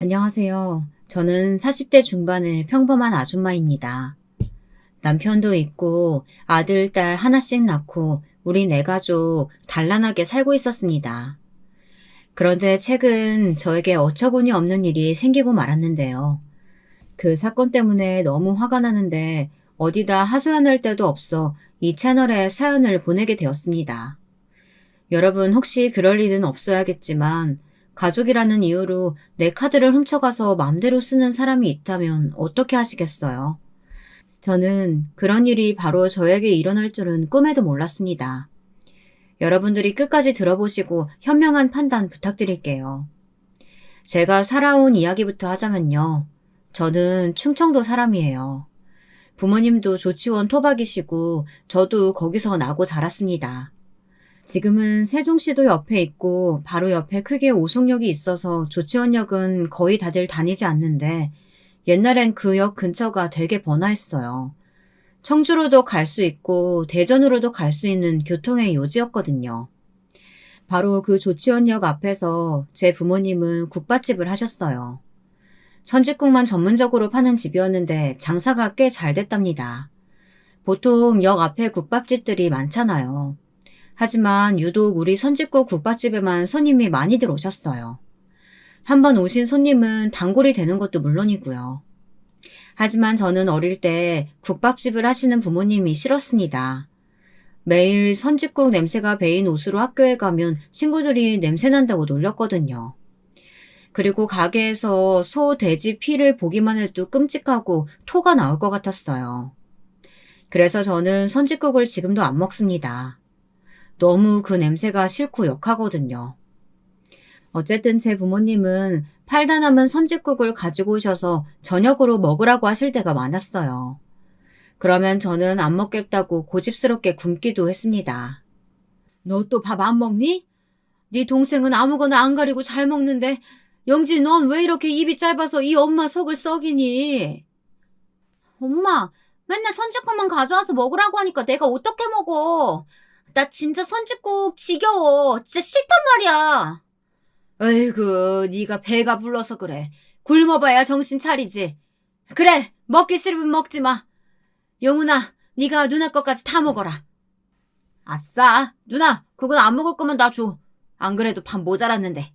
안녕하세요. 저는 40대 중반의 평범한 아줌마입니다. 남편도 있고 아들, 딸 하나씩 낳고 우리 네 가족 단란하게 살고 있었습니다. 그런데 최근 저에게 어처구니 없는 일이 생기고 말았는데요. 그 사건 때문에 너무 화가 나는데 어디다 하소연할 데도 없어 이 채널에 사연을 보내게 되었습니다. 여러분 혹시 그럴 일은 없어야겠지만 가족이라는 이유로 내 카드를 훔쳐가서 맘대로 쓰는 사람이 있다면 어떻게 하시겠어요? 저는 그런 일이 바로 저에게 일어날 줄은 꿈에도 몰랐습니다. 여러분들이 끝까지 들어보시고 현명한 판단 부탁드릴게요. 제가 살아온 이야기부터 하자면요. 저는 충청도 사람이에요. 부모님도 조치원 토박이시고 저도 거기서 나고 자랐습니다. 지금은 세종시도 옆에 있고 바로 옆에 크게 오송역이 있어서 조치원역은 거의 다들 다니지 않는데 옛날엔 그 역 근처가 되게 번화했어요. 청주로도 갈 수 있고 대전으로도 갈 수 있는 교통의 요지였거든요. 바로 그 조치원역 앞에서 제 부모님은 국밥집을 하셨어요. 선짓국만 전문적으로 파는 집이었는데 장사가 꽤 잘 됐답니다. 보통 역 앞에 국밥집들이 많잖아요. 하지만 유독 우리 선짓국 국밥집에만 손님이 많이들 오셨어요. 한 번 오신 손님은 단골이 되는 것도 물론이고요. 하지만 저는 어릴 때 국밥집을 하시는 부모님이 싫었습니다. 매일 선짓국 냄새가 배인 옷으로 학교에 가면 친구들이 냄새난다고 놀렸거든요. 그리고 가게에서 소, 돼지 피를 보기만 해도 끔찍하고 토가 나올 것 같았어요. 그래서 저는 선짓국을 지금도 안 먹습니다. 너무 그 냄새가 싫고 역하거든요. 어쨌든 제 부모님은 팔다 남은 선짓국을 가지고 오셔서 저녁으로 먹으라고 하실 때가 많았어요. 그러면 저는 안 먹겠다고 고집스럽게 굶기도 했습니다. 너 또 밥 안 먹니? 네 동생은 아무거나 안 가리고 잘 먹는데 영지 넌 왜 이렇게 입이 짧아서 이 엄마 속을 썩이니? 엄마, 맨날 선짓국만 가져와서 먹으라고 하니까 내가 어떻게 먹어? 나 진짜 선짓국 지겨워. 진짜 싫단 말이야. 어이구, 네가 배가 불러서 그래. 굶어봐야 정신 차리지. 그래, 먹기 싫으면 먹지 마. 영훈아, 네가 누나 것까지 다 먹어라. 아싸, 누나, 그건 안 먹을 거면 나 줘. 안 그래도 밥 모자랐는데.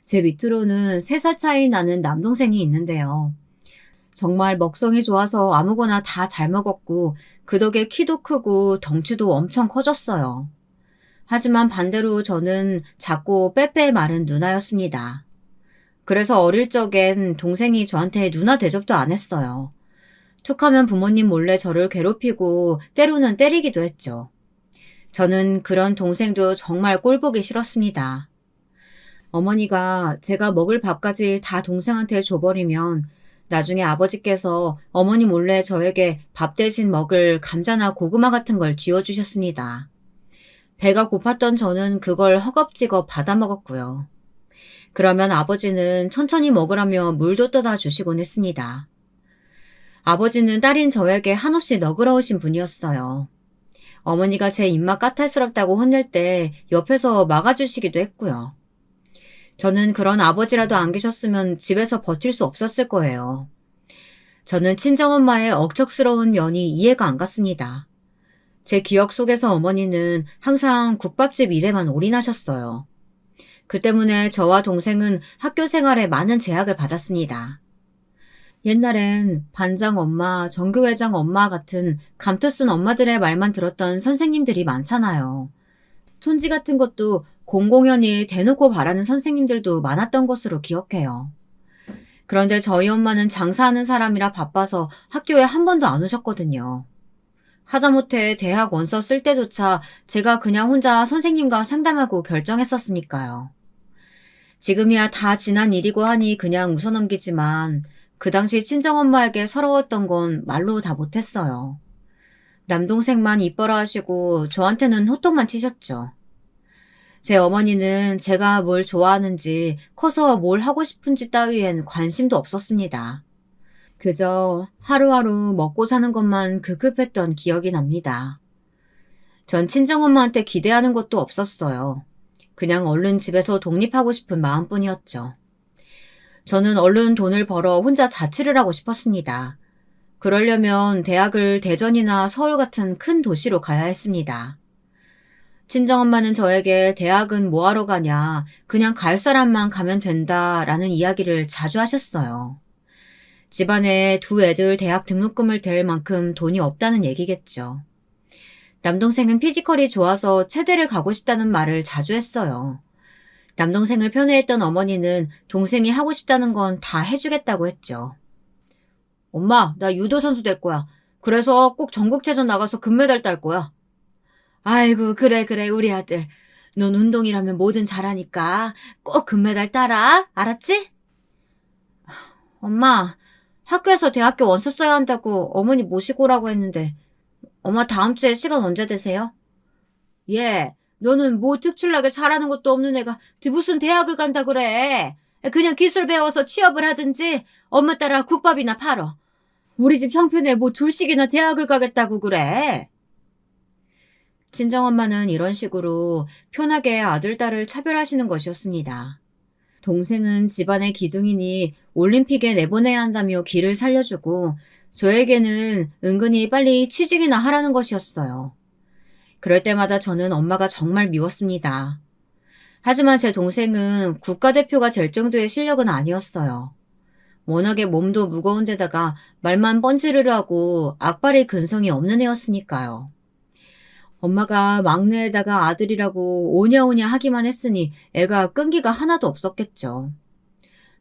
제 밑으로는 3살 차이 나는 남동생이 있는데요. 정말 먹성이 좋아서 아무거나 다 잘 먹었고 그 덕에 키도 크고 덩치도 엄청 커졌어요. 하지만 반대로 저는 작고 빼빼 마른 누나였습니다. 그래서 어릴 적엔 동생이 저한테 누나 대접도 안 했어요. 툭하면 부모님 몰래 저를 괴롭히고 때로는 때리기도 했죠. 저는 그런 동생도 정말 꼴보기 싫었습니다. 어머니가 제가 먹을 밥까지 다 동생한테 줘버리면 나중에 아버지께서 어머니 몰래 저에게 밥 대신 먹을 감자나 고구마 같은 걸 쥐어주셨습니다. 배가 고팠던 저는 그걸 허겁지겁 받아 먹었고요. 그러면 아버지는 천천히 먹으라며 물도 떠다 주시곤 했습니다. 아버지는 딸인 저에게 한없이 너그러우신 분이었어요. 어머니가 제 입맛 까탈스럽다고 혼낼 때 옆에서 막아주시기도 했고요. 저는 그런 아버지라도 안 계셨으면 집에서 버틸 수 없었을 거예요. 저는 친정엄마의 억척스러운 면이 이해가 안 갔습니다. 제 기억 속에서 어머니는 항상 국밥집 일에만 올인하셨어요. 그 때문에 저와 동생은 학교 생활에 많은 제약을 받았습니다. 옛날엔 반장 엄마, 정교회장 엄마 같은 감투 쓴 엄마들의 말만 들었던 선생님들이 많잖아요. 촌지 같은 것도 공공연히 대놓고 바라는 선생님들도 많았던 것으로 기억해요. 그런데 저희 엄마는 장사하는 사람이라 바빠서 학교에 한 번도 안 오셨거든요. 하다못해 대학 원서 쓸 때조차 제가 그냥 혼자 선생님과 상담하고 결정했었으니까요. 지금이야 다 지난 일이고 하니 그냥 웃어넘기지만 그 당시 친정엄마에게 서러웠던 건 말로 다 못했어요. 남동생만 이뻐라 하시고 저한테는 호통만 치셨죠. 제 어머니는 제가 뭘 좋아하는지 커서 뭘 하고 싶은지 따위엔 관심도 없었습니다. 그저 하루하루 먹고 사는 것만 급급했던 기억이 납니다. 전 친정엄마한테 기대하는 것도 없었어요. 그냥 얼른 집에서 독립하고 싶은 마음뿐이었죠. 저는 얼른 돈을 벌어 혼자 자취를 하고 싶었습니다. 그러려면 대학을 대전이나 서울 같은 큰 도시로 가야 했습니다. 친정엄마는 저에게 대학은 뭐하러 가냐, 그냥 갈 사람만 가면 된다라는 이야기를 자주 하셨어요. 집안에 두 애들 대학 등록금을 댈 만큼 돈이 없다는 얘기겠죠. 남동생은 피지컬이 좋아서 체대를 가고 싶다는 말을 자주 했어요. 남동생을 편애했던 어머니는 동생이 하고 싶다는 건 다 해주겠다고 했죠. 엄마, 나 유도 선수 될 거야. 그래서 꼭 전국체전 나가서 금메달 딸 거야. 아이고, 그래, 그래, 우리 아들. 넌 운동이라면 뭐든 잘하니까 꼭 금메달 따라. 알았지? 엄마, 학교에서 대학교 원서 써야 한다고 어머니 모시고 오라고 했는데 엄마 다음 주에 시간 언제 되세요? 예, 너는 뭐 특출나게 잘하는 것도 없는 애가 무슨 대학을 간다 그래. 그냥 기술 배워서 취업을 하든지 엄마 따라 국밥이나 팔어. 우리 집 형편에 뭐 둘씩이나 대학을 가겠다고 그래. 친정엄마는 이런 식으로 편하게 아들, 딸을 차별하시는 것이었습니다. 동생은 집안의 기둥이니 올림픽에 내보내야 한다며 길을 살려주고 저에게는 은근히 빨리 취직이나 하라는 것이었어요. 그럴 때마다 저는 엄마가 정말 미웠습니다. 하지만 제 동생은 국가대표가 될 정도의 실력은 아니었어요. 워낙에 몸도 무거운 데다가 말만 뻔지르르 하고 악발의 근성이 없는 애였으니까요. 엄마가 막내에다가 아들이라고 오냐오냐 하기만 했으니 애가 끈기가 하나도 없었겠죠.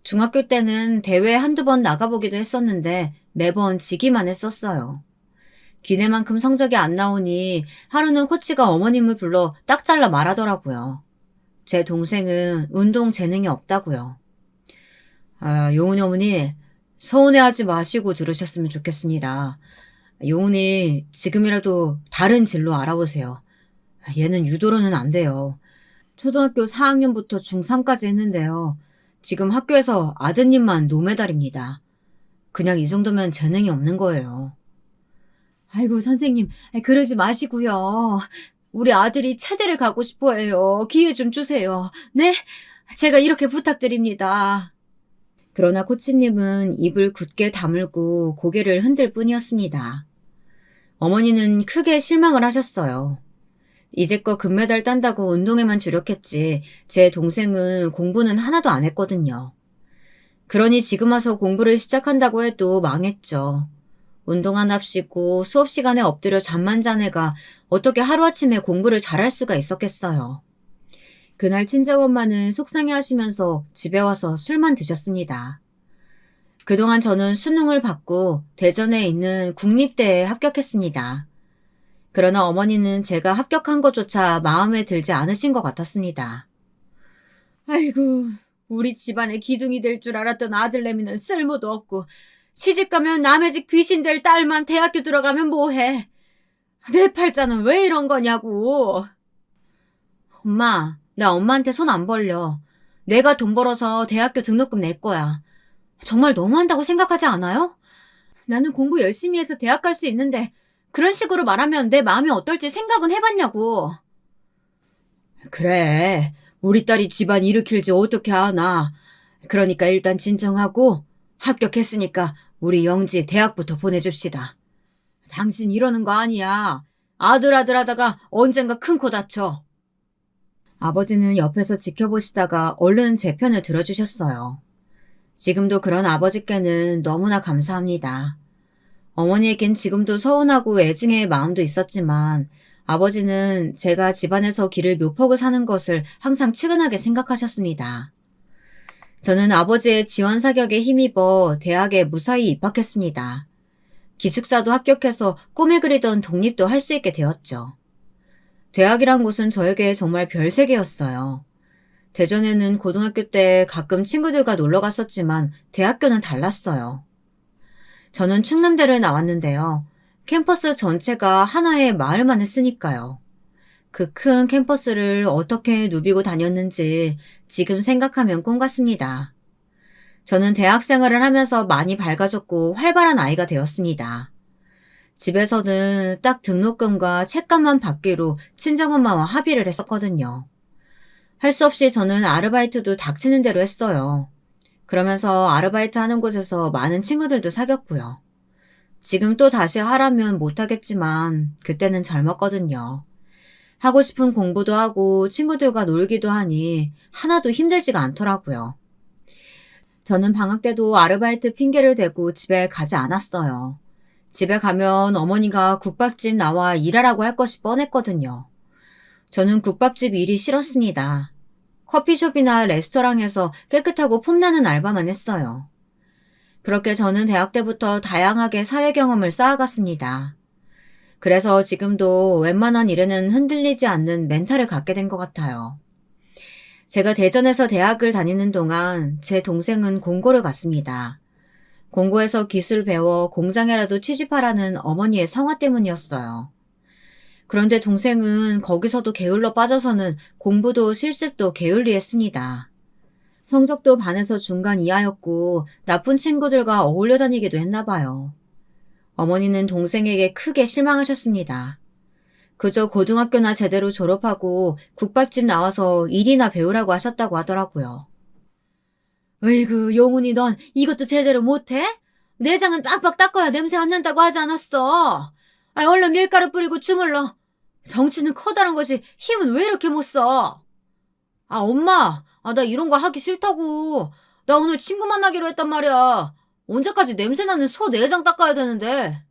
중학교 때는 대회 한두 번 나가보기도 했었는데 매번 지기만 했었어요. 기대만큼 성적이 안 나오니 하루는 코치가 어머님을 불러 딱 잘라 말하더라고요. 제 동생은 운동 재능이 없다고요. 용훈이 어머니, 서운해하지 마시고 들으셨으면 좋겠습니다. 용훈이 지금이라도 다른 진로 알아보세요. 얘는 유도로는 안 돼요. 초등학교 4학년부터 중3까지 했는데요. 지금 학교에서 아드님만 노메달입니다. 그냥 이 정도면 재능이 없는 거예요. 아이고 선생님, 그러지 마시고요. 우리 아들이 체대를 가고 싶어 해요. 기회 좀 주세요. 네? 제가 이렇게 부탁드립니다. 그러나 코치님은 입을 굳게 다물고 고개를 흔들 뿐이었습니다. 어머니는 크게 실망을 하셨어요. 이제껏 금메달 딴다고 운동에만 주력했지 제 동생은 공부는 하나도 안 했거든요. 그러니 지금 와서 공부를 시작한다고 해도 망했죠. 운동 하나없이고 수업 시간에 엎드려 잠만 잔 애가 어떻게 하루아침에 공부를 잘할 수가 있었겠어요. 그날 친정엄마는 속상해 하시면서 집에 와서 술만 드셨습니다. 그동안 저는 수능을 받고 대전에 있는 국립대에 합격했습니다. 그러나 어머니는 제가 합격한 것조차 마음에 들지 않으신 것 같았습니다. 아이고, 우리 집안의 기둥이 될 줄 알았던 아들내미는 쓸모도 없고 시집가면 남의 집 귀신 될 딸만 대학교 들어가면 뭐해. 내 팔자는 왜 이런 거냐고. 엄마, 나 엄마한테 손 안 벌려. 내가 돈 벌어서 대학교 등록금 낼 거야. 정말 너무한다고 생각하지 않아요? 나는 공부 열심히 해서 대학 갈 수 있는데 그런 식으로 말하면 내 마음이 어떨지 생각은 해봤냐고. 그래, 우리 딸이 집안 일으킬지 어떻게 아나. 그러니까 일단 진정하고 합격했으니까 우리 영지 대학부터 보내줍시다. 당신 이러는 거 아니야. 아들 하다가 언젠가 큰 코 다쳐. 아버지는 옆에서 지켜보시다가 얼른 제 편을 들어주셨어요. 지금도 그런 아버지께는 너무나 감사합니다. 어머니에겐 지금도 서운하고 애증의 마음도 있었지만 아버지는 제가 집안에서 길을 묘폭을 사는 것을 항상 측은하게 생각하셨습니다. 저는 아버지의 지원 사격에 힘입어 대학에 무사히 입학했습니다. 기숙사도 합격해서 꿈에 그리던 독립도 할 수 있게 되었죠. 대학이란 곳은 저에게 정말 별세계였어요. 대전에는 고등학교 때 가끔 친구들과 놀러 갔었지만 대학교는 달랐어요. 저는 충남대를 나왔는데요. 캠퍼스 전체가 하나의 마을만 했으니까요. 그 큰 캠퍼스를 어떻게 누비고 다녔는지 지금 생각하면 꿈 같습니다. 저는 대학 생활을 하면서 많이 밝아졌고 활발한 아이가 되었습니다. 집에서는 딱 등록금과 책값만 받기로 친정엄마와 합의를 했었거든요. 할 수 없이 저는 아르바이트도 닥치는 대로 했어요. 그러면서 아르바이트 하는 곳에서 많은 친구들도 사귀었고요. 지금 또 다시 하라면 못하겠지만 그때는 젊었거든요. 하고 싶은 공부도 하고 친구들과 놀기도 하니 하나도 힘들지가 않더라고요. 저는 방학 때도 아르바이트 핑계를 대고 집에 가지 않았어요. 집에 가면 어머니가 국밥집 나와 일하라고 할 것이 뻔했거든요. 저는 국밥집 일이 싫었습니다. 커피숍이나 레스토랑에서 깨끗하고 폼나는 알바만 했어요. 그렇게 저는 대학 때부터 다양하게 사회 경험을 쌓아갔습니다. 그래서 지금도 웬만한 일에는 흔들리지 않는 멘탈을 갖게 된 것 같아요. 제가 대전에서 대학을 다니는 동안 제 동생은 공고를 갔습니다. 공고에서 기술 배워 공장에라도 취직하라는 어머니의 성화 때문이었어요. 그런데 동생은 거기서도 게을러 빠져서는 공부도 실습도 게을리했습니다. 성적도 반에서 중간 이하였고 나쁜 친구들과 어울려 다니기도 했나 봐요. 어머니는 동생에게 크게 실망하셨습니다. 그저 고등학교나 제대로 졸업하고 국밥집 나와서 일이나 배우라고 하셨다고 하더라고요. 으이구, 용훈이 넌 이것도 제대로 못해? 내장은 빡빡 닦아야 냄새 안 난다고 하지 않았어? 얼른 밀가루 뿌리고 주물러. 덩치는 커다란 것이 힘은 왜 이렇게 못 써? 엄마, 나 이런 거 하기 싫다고. 나 오늘 친구 만나기로 했단 말이야. 언제까지 냄새나는 소 내장 닦아야 되는데.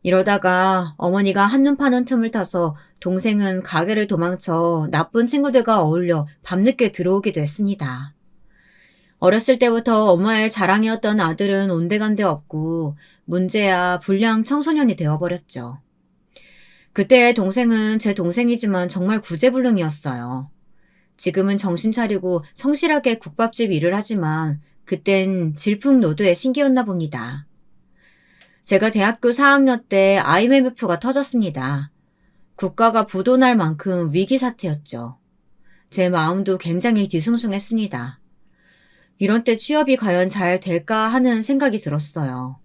이러다가 어머니가 한눈 파는 틈을 타서 동생은 가게를 도망쳐 나쁜 친구들과 어울려 밤늦게 들어오기도 했습니다. 어렸을 때부터 엄마의 자랑이었던 아들은 온데간데 없고 문제야 불량 청소년이 되어버렸죠. 그때의 동생은 제 동생이지만 정말 구제불능이었어요. 지금은 정신 차리고 성실하게 국밥집 일을 하지만 그땐 질풍노도의 신기였나 봅니다. 제가 대학교 4학년 때 IMF가 터졌습니다. 국가가 부도날 만큼 위기 사태였죠. 제 마음도 굉장히 뒤숭숭했습니다. 이런 때 취업이 과연 잘 될까 하는 생각이 들었어요.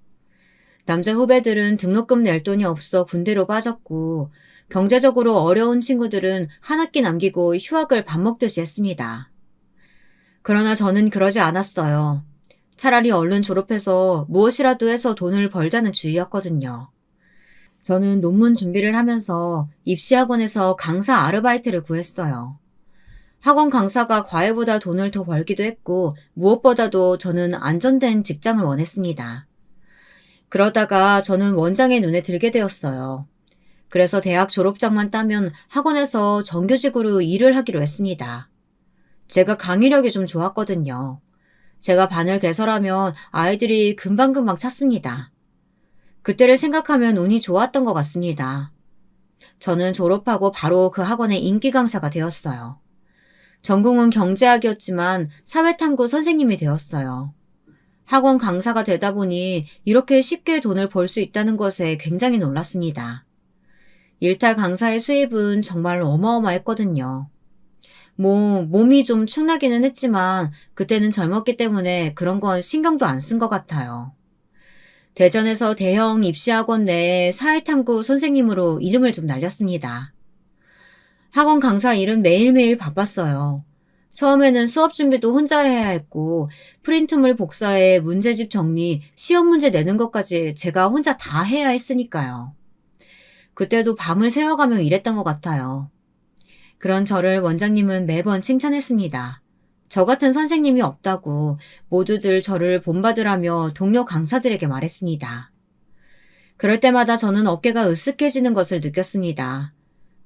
남자 후배들은 등록금 낼 돈이 없어 군대로 빠졌고 경제적으로 어려운 친구들은 한 학기 남기고 휴학을 밥 먹듯이 했습니다. 그러나 저는 그러지 않았어요. 차라리 얼른 졸업해서 무엇이라도 해서 돈을 벌자는 주의였거든요. 저는 논문 준비를 하면서 입시학원에서 강사 아르바이트를 구했어요. 학원 강사가 과외보다 돈을 더 벌기도 했고 무엇보다도 저는 안전된 직장을 원했습니다. 그러다가 저는 원장의 눈에 들게 되었어요. 그래서 대학 졸업장만 따면 학원에서 정규직으로 일을 하기로 했습니다. 제가 강의력이 좀 좋았거든요. 제가 반을 개설하면 아이들이 금방금방 찾습니다. 그때를 생각하면 운이 좋았던 것 같습니다. 저는 졸업하고 바로 그 학원의 인기 강사가 되었어요. 전공은 경제학이었지만 사회탐구 선생님이 되었어요. 학원 강사가 되다 보니 이렇게 쉽게 돈을 벌 수 있다는 것에 굉장히 놀랐습니다. 일타 강사의 수입은 정말 어마어마했거든요. 몸이 좀 축나기는 했지만 그때는 젊었기 때문에 그런 건 신경도 안 쓴 것 같아요. 대전에서 대형 입시학원 내에 사회탐구 선생님으로 이름을 좀 날렸습니다. 학원 강사 일은 매일매일 바빴어요. 처음에는 수업 준비도 혼자 해야 했고 프린트물 복사에 문제집 정리, 시험 문제 내는 것까지 제가 혼자 다 해야 했으니까요. 그때도 밤을 새워가며 일했던 것 같아요. 그런 저를 원장님은 매번 칭찬했습니다. 저 같은 선생님이 없다고 모두들 저를 본받으라며 동료 강사들에게 말했습니다. 그럴 때마다 저는 어깨가 으쓱해지는 것을 느꼈습니다.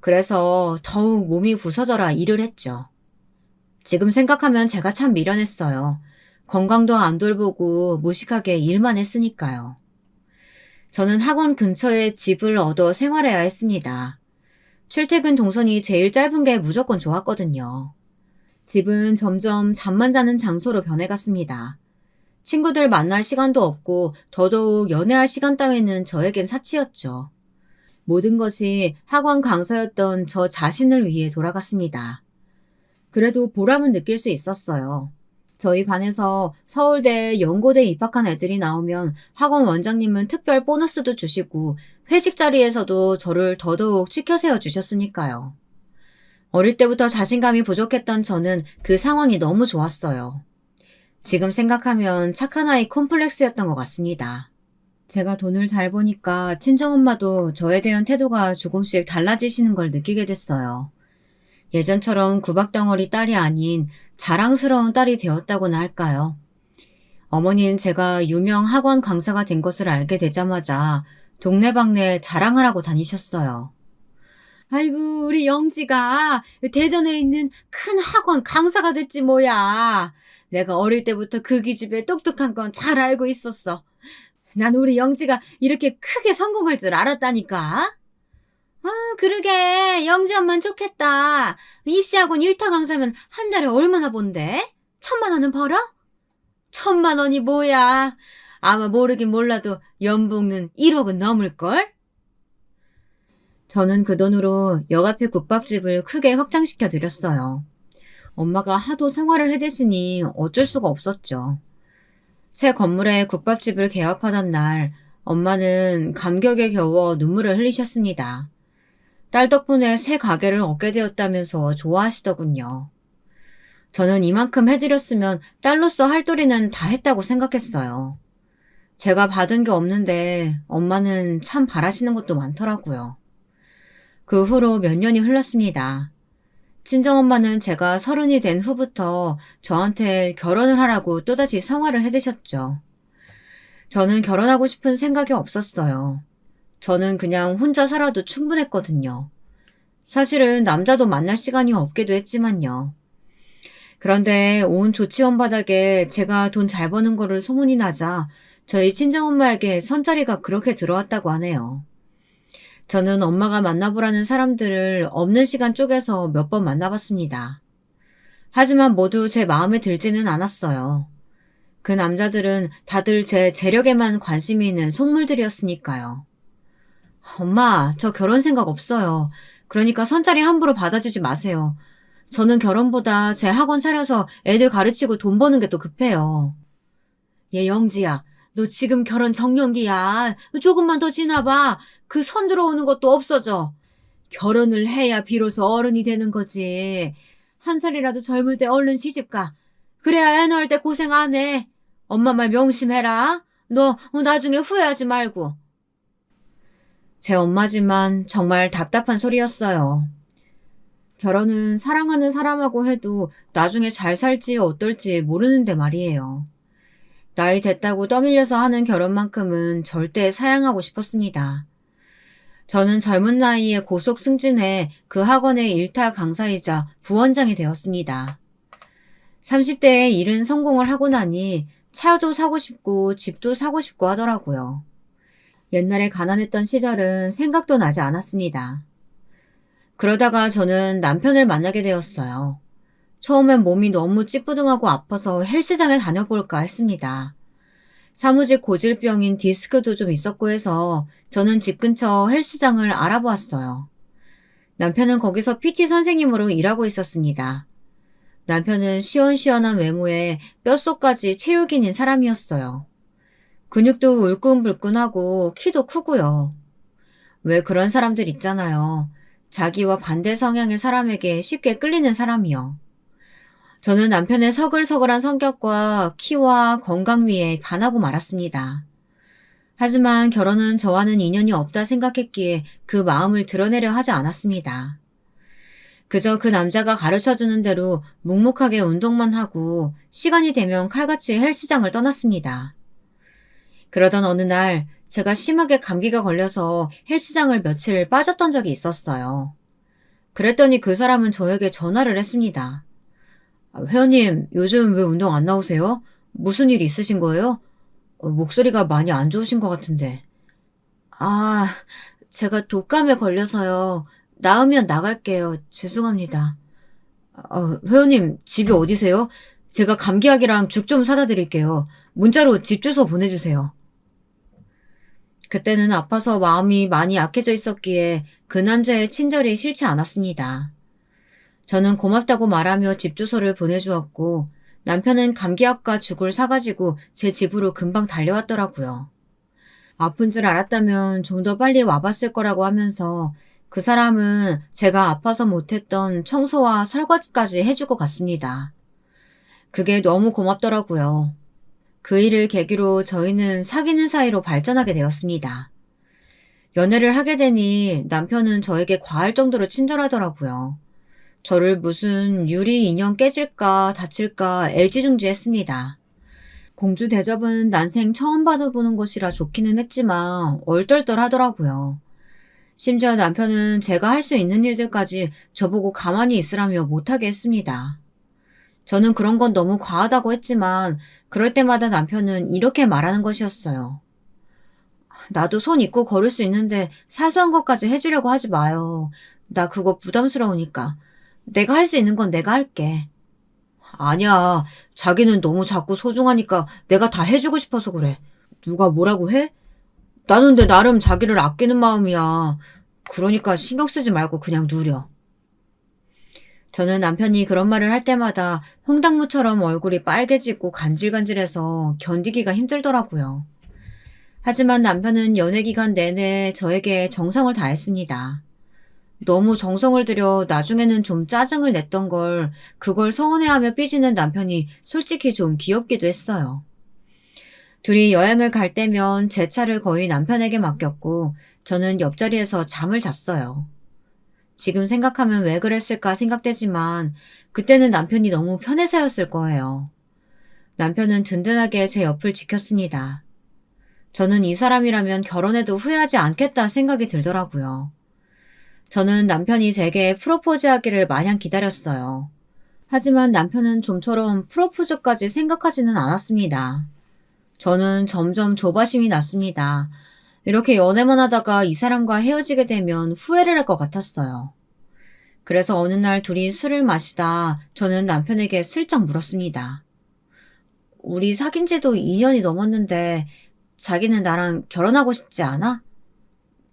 그래서 더욱 몸이 부서져라 일을 했죠. 지금 생각하면 제가 참 미련했어요. 건강도 안 돌보고 무식하게 일만 했으니까요. 저는 학원 근처에 집을 얻어 생활해야 했습니다. 출퇴근 동선이 제일 짧은 게 무조건 좋았거든요. 집은 점점 잠만 자는 장소로 변해갔습니다. 친구들 만날 시간도 없고 더더욱 연애할 시간 따위는 저에겐 사치였죠. 모든 것이 학원 강사였던 저 자신을 위해 돌아갔습니다. 그래도 보람은 느낄 수 있었어요. 저희 반에서 서울대, 연고대 입학한 애들이 나오면 학원 원장님은 특별 보너스도 주시고 회식 자리에서도 저를 더더욱 치켜세워 주셨으니까요. 어릴 때부터 자신감이 부족했던 저는 그 상황이 너무 좋았어요. 지금 생각하면 착한 아이 콤플렉스였던 것 같습니다. 제가 돈을 잘 버니까 친정엄마도 저에 대한 태도가 조금씩 달라지시는 걸 느끼게 됐어요. 예전처럼 구박덩어리 딸이 아닌 자랑스러운 딸이 되었다고나 할까요? 어머니는 제가 유명 학원 강사가 된 것을 알게 되자마자 동네방네 자랑을 하고 다니셨어요. 아이고, 우리 영지가 대전에 있는 큰 학원 강사가 됐지 뭐야. 내가 어릴 때부터 그 기집애 똑똑한 건 잘 알고 있었어. 난 우리 영지가 이렇게 크게 성공할 줄 알았다니까. 아, 그러게. 영지 엄만 좋겠다. 입시학원 1타 강사면 한 달에 얼마나 번대? 1,000만 원은 벌어? 1,000만 원이 뭐야. 아마 모르긴 몰라도 연봉은 1억은 넘을걸? 저는 그 돈으로 역 앞에 국밥집을 크게 확장시켜 드렸어요. 엄마가 하도 생활을 해대시니 어쩔 수가 없었죠. 새 건물에 국밥집을 개업하던 날 엄마는 감격에 겨워 눈물을 흘리셨습니다. 딸 덕분에 새 가게를 얻게 되었다면서 좋아하시더군요. 저는 이만큼 해드렸으면 딸로서 할 도리는 다 했다고 생각했어요. 제가 받은 게 없는데 엄마는 참 바라시는 것도 많더라고요. 그 후로 몇 년이 흘렀습니다. 친정엄마는 제가 30이 된 후부터 저한테 결혼을 하라고 또다시 성화를 해대셨죠. 저는 결혼하고 싶은 생각이 없었어요. 저는 그냥 혼자 살아도 충분했거든요. 사실은 남자도 만날 시간이 없기도 했지만요. 그런데 온 조치원 바닥에 제가 돈 잘 버는 거를 소문이 나자 저희 친정엄마에게 선자리가 그렇게 들어왔다고 하네요. 저는 엄마가 만나보라는 사람들을 없는 시간 쪼개서 몇 번 만나봤습니다. 하지만 모두 제 마음에 들지는 않았어요. 그 남자들은 다들 제 재력에만 관심이 있는 속물들이었으니까요. 엄마, 저 결혼 생각 없어요. 그러니까 선자리 함부로 받아주지 마세요. 저는 결혼보다 제 학원 차려서 애들 가르치고 돈 버는 게 더 급해요. 얘 영지야, 너 지금 결혼 정년기야. 조금만 더 지나봐. 그 선 들어오는 것도 없어져. 결혼을 해야 비로소 어른이 되는 거지. 한 살이라도 젊을 때 얼른 시집가. 그래야 애 낳을 때 고생 안 해. 엄마 말 명심해라. 너 나중에 후회하지 말고. 제 엄마지만 정말 답답한 소리였어요. 결혼은 사랑하는 사람하고 해도 나중에 잘 살지 어떨지 모르는데 말이에요. 나이 됐다고 떠밀려서 하는 결혼만큼은 절대 사양하고 싶었습니다. 저는 젊은 나이에 고속 승진해 그 학원의 일타 강사이자 부원장이 되었습니다. 30대에 일은 성공을 하고 나니 차도 사고 싶고 집도 사고 싶고 하더라고요. 옛날에 가난했던 시절은 생각도 나지 않았습니다. 그러다가 저는 남편을 만나게 되었어요. 처음엔 몸이 너무 찌뿌둥하고 아파서 헬스장에 다녀볼까 했습니다. 사무직 고질병인 디스크도 좀 있었고 해서 저는 집 근처 헬스장을 알아보았어요. 남편은 거기서 PT 선생님으로 일하고 있었습니다. 남편은 시원시원한 외모에 뼛속까지 체육인인 사람이었어요. 근육도 울끈불끈하고 키도 크고요. 왜 그런 사람들 있잖아요. 자기와 반대 성향의 사람에게 쉽게 끌리는 사람이요. 저는 남편의 서글서글한 성격과 키와 건강미에 반하고 말았습니다. 하지만 결혼은 저와는 인연이 없다 생각했기에 그 마음을 드러내려 하지 않았습니다. 그저 그 남자가 가르쳐주는 대로 묵묵하게 운동만 하고 시간이 되면 칼같이 헬스장을 떠났습니다. 그러던 어느 날 제가 심하게 감기가 걸려서 헬스장을 며칠 빠졌던 적이 있었어요. 그랬더니 그 사람은 저에게 전화를 했습니다. 회원님, 요즘 왜 운동 안 나오세요? 무슨 일 있으신 거예요? 목소리가 많이 안 좋으신 것 같은데. 아, 제가 독감에 걸려서요. 나으면 나갈게요. 죄송합니다. 회원님, 집이 어디세요? 제가 감기약이랑 죽 좀 사다 드릴게요. 문자로 집 주소 보내주세요. 그때는 아파서 마음이 많이 약해져 있었기에 그 남자의 친절이 싫지 않았습니다. 저는 고맙다고 말하며 집 주소를 보내주었고 남편은 감기약과 죽을 사가지고 제 집으로 금방 달려왔더라고요. 아픈 줄 알았다면 좀 더 빨리 와봤을 거라고 하면서 그 사람은 제가 아파서 못했던 청소와 설거지까지 해주고 갔습니다. 그게 너무 고맙더라고요. 그 일을 계기로 저희는 사귀는 사이로 발전하게 되었습니다. 연애를 하게 되니 남편은 저에게 과할 정도로 친절하더라고요. 저를 무슨 유리 인형 깨질까 다칠까 애지중지했습니다. 공주 대접은 난생 처음 받아보는 것이라 좋기는 했지만 얼떨떨하더라고요. 심지어 남편은 제가 할 수 있는 일들까지 저보고 가만히 있으라며 못하게 했습니다. 저는 그런 건 너무 과하다고 했지만 그럴 때마다 남편은 이렇게 말하는 것이었어요. 나도 손 있고 걸을 수 있는데 사소한 것까지 해주려고 하지 마요. 나 그거 부담스러우니까. 내가 할 수 있는 건 내가 할게. 아니야. 자기는 너무 자꾸 소중하니까 내가 다 해주고 싶어서 그래. 누가 뭐라고 해? 나는 내 나름 자기를 아끼는 마음이야. 그러니까 신경 쓰지 말고 그냥 누려. 저는 남편이 그런 말을 할 때마다 홍당무처럼 얼굴이 빨개지고 간질간질해서 견디기가 힘들더라고요. 하지만 남편은 연애 기간 내내 저에게 정성을 다했습니다. 너무 정성을 들여 나중에는 좀 짜증을 냈던 걸 그걸 서운해하며 삐지는 남편이 솔직히 좀 귀엽기도 했어요. 둘이 여행을 갈 때면 제 차를 거의 남편에게 맡겼고 저는 옆자리에서 잠을 잤어요. 지금 생각하면 왜 그랬을까 생각되지만 그때는 남편이 너무 편해서였을 거예요. 남편은 든든하게 제 옆을 지켰습니다. 저는 이 사람이라면 결혼해도 후회하지 않겠다 생각이 들더라고요. 저는 남편이 제게 프로포즈 하기를 마냥 기다렸어요. 하지만 남편은 좀처럼 프로포즈까지 생각하지는 않았습니다. 저는 점점 조바심이 났습니다. 이렇게 연애만 하다가 이 사람과 헤어지게 되면 후회를 할 것 같았어요. 그래서 어느 날 둘이 술을 마시다 저는 남편에게 슬쩍 물었습니다. 우리 사귄 지도 2년이 넘었는데 자기는 나랑 결혼하고 싶지 않아?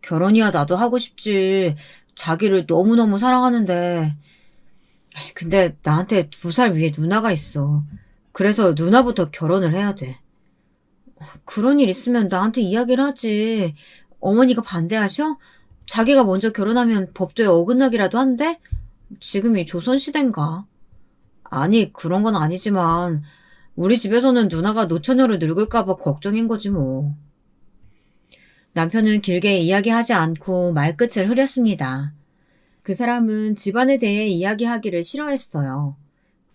결혼이야 나도 하고 싶지. 자기를 너무너무 사랑하는데. 근데 나한테 2살 위에 누나가 있어. 그래서 누나부터 결혼을 해야 돼. 그런 일 있으면 나한테 이야기를 하지. 어머니가 반대하셔? 자기가 먼저 결혼하면 법도에 어긋나기라도 한대? 지금이 조선시대인가? 아니, 그런 건 아니지만 우리 집에서는 누나가 노처녀로 늙을까봐 걱정인 거지 뭐. 남편은 길게 이야기하지 않고 말끝을 흐렸습니다. 그 사람은 집안에 대해 이야기하기를 싫어했어요.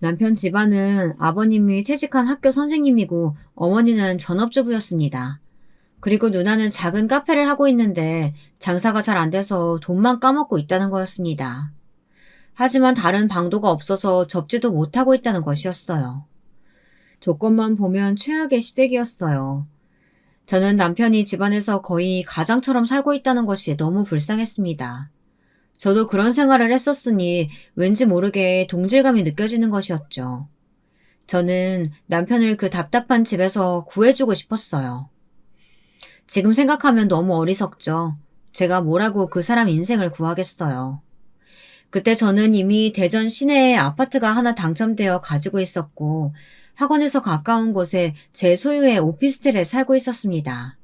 남편 집안은 아버님이 퇴직한 학교 선생님이고 어머니는 전업주부였습니다. 그리고 누나는 작은 카페를 하고 있는데 장사가 잘 안 돼서 돈만 까먹고 있다는 거였습니다. 하지만 다른 방도가 없어서 접지도 못하고 있다는 것이었어요. 조건만 보면 최악의 시댁이었어요. 저는 남편이 집안에서 거의 가장처럼 살고 있다는 것이 너무 불쌍했습니다. 저도 그런 생활을 했었으니 왠지 모르게 동질감이 느껴지는 것이었죠. 저는 남편을 그 답답한 집에서 구해주고 싶었어요. 지금 생각하면 너무 어리석죠. 제가 뭐라고 그 사람 인생을 구하겠어요. 그때 저는 이미 대전 시내에 아파트가 하나 당첨되어 가지고 있었고 학원에서 가까운 곳에 제 소유의 오피스텔에 살고 있었습니다.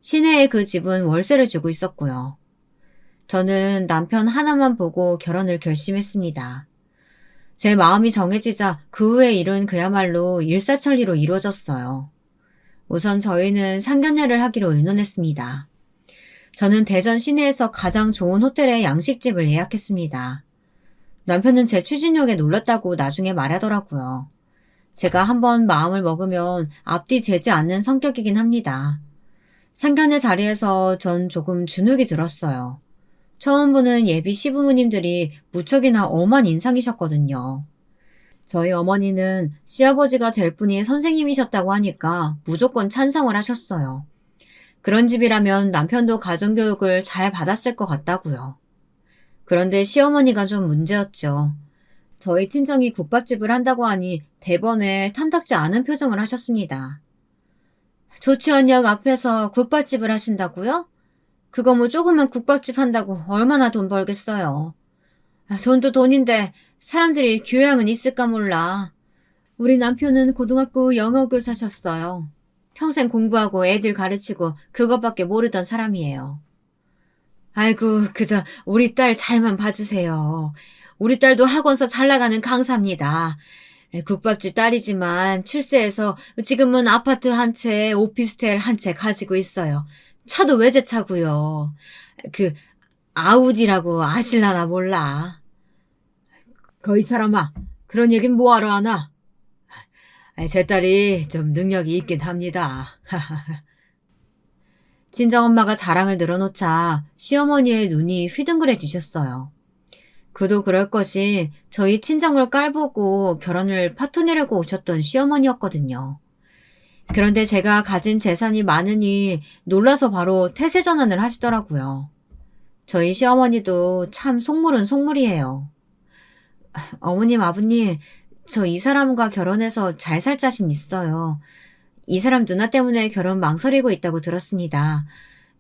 시내의 그 집은 월세를 주고 있었고요. 저는 남편 하나만 보고 결혼을 결심했습니다. 제 마음이 정해지자 그 후의 일은 그야말로 일사천리로 이루어졌어요. 우선 저희는 상견례를 하기로 의논했습니다. 저는 대전 시내에서 가장 좋은 호텔의 양식집을 예약했습니다. 남편은 제 추진력에 놀랐다고 나중에 말하더라고요. 제가 한번 마음을 먹으면 앞뒤 재지 않는 성격이긴 합니다. 상견례 자리에서 전 조금 주눅이 들었어요. 처음 보는 예비 시부모님들이 무척이나 엄한 인상이셨거든요. 저희 어머니는 시아버지가 될 분이 선생님이셨다고 하니까 무조건 찬성을 하셨어요. 그런 집이라면 남편도 가정교육을 잘 받았을 것 같다고요. 그런데 시어머니가 좀 문제였죠. 저희 친정이 국밥집을 한다고 하니 대번에 탐탁지 않은 표정을 하셨습니다. 조치원역 앞에서 국밥집을 하신다고요? 그거 뭐 조그만 국밥집 한다고 얼마나 돈 벌겠어요. 돈도 돈인데 사람들이 교양은 있을까 몰라. 우리 남편은 고등학교 영어교사셨어요. 평생 공부하고 애들 가르치고 그것밖에 모르던 사람이에요. 아이고, 그저 우리 딸 잘만 봐주세요. 우리 딸도 학원서 잘 나가는 강사입니다. 국밥집 딸이지만 출세해서 지금은 아파트 한 채, 오피스텔 한 채 가지고 있어요. 차도 외제차고요. 그 아우디라고 아실라나 몰라. 거기 사람아, 그런 얘긴 뭐하러 하나? 제 딸이 좀 능력이 있긴 합니다. 친정엄마가 자랑을 늘어놓자 시어머니의 눈이 휘둥그레지셨어요. 그도 그럴 것이 저희 친정을 깔보고 결혼을 파토내려고 오셨던 시어머니였거든요. 그런데 제가 가진 재산이 많으니 놀라서 바로 태세 전환을 하시더라고요. 저희 시어머니도 참 속물은 속물이에요. 어머님, 아버님, 저 이 사람과 결혼해서 잘 살 자신 있어요. 이 사람 누나 때문에 결혼 망설이고 있다고 들었습니다.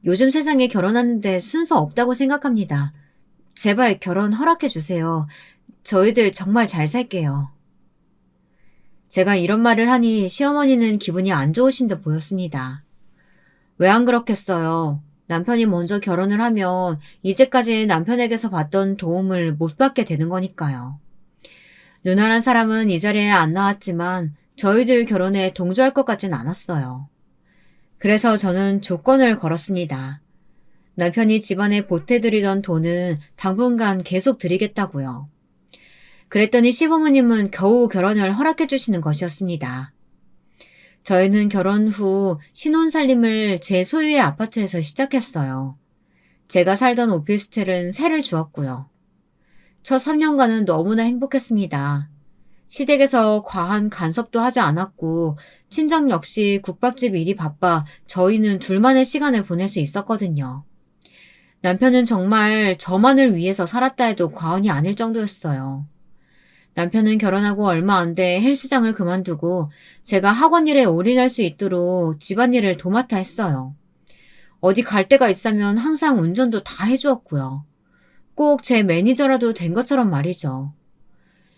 요즘 세상에 결혼하는데 순서 없다고 생각합니다. 제발 결혼 허락해 주세요. 저희들 정말 잘 살게요. 제가 이런 말을 하니 시어머니는 기분이 안 좋으신 듯 보였습니다. 왜 안 그렇겠어요? 남편이 먼저 결혼을 하면 이제까지 남편에게서 받던 도움을 못 받게 되는 거니까요. 누나란 사람은 이 자리에 안 나왔지만 저희들 결혼에 동조할 것 같진 않았어요. 그래서 저는 조건을 걸었습니다. 남편이 집안에 보태드리던 돈은 당분간 계속 드리겠다고요. 그랬더니 시부모님은 겨우 결혼을 허락해 주시는 것이었습니다. 저희는 결혼 후 신혼살림을 제 소유의 아파트에서 시작했어요. 제가 살던 오피스텔은 세를 주었고요. 첫 3년간은 너무나 행복했습니다. 시댁에서 과한 간섭도 하지 않았고 친정 역시 국밥집 일이 바빠 저희는 둘만의 시간을 보낼 수 있었거든요. 남편은 정말 저만을 위해서 살았다 해도 과언이 아닐 정도였어요. 남편은 결혼하고 얼마 안 돼 헬스장을 그만두고 제가 학원 일에 올인할 수 있도록 집안일을 도맡아 했어요. 어디 갈 데가 있으면 항상 운전도 다 해주었고요. 꼭 제 매니저라도 된 것처럼 말이죠.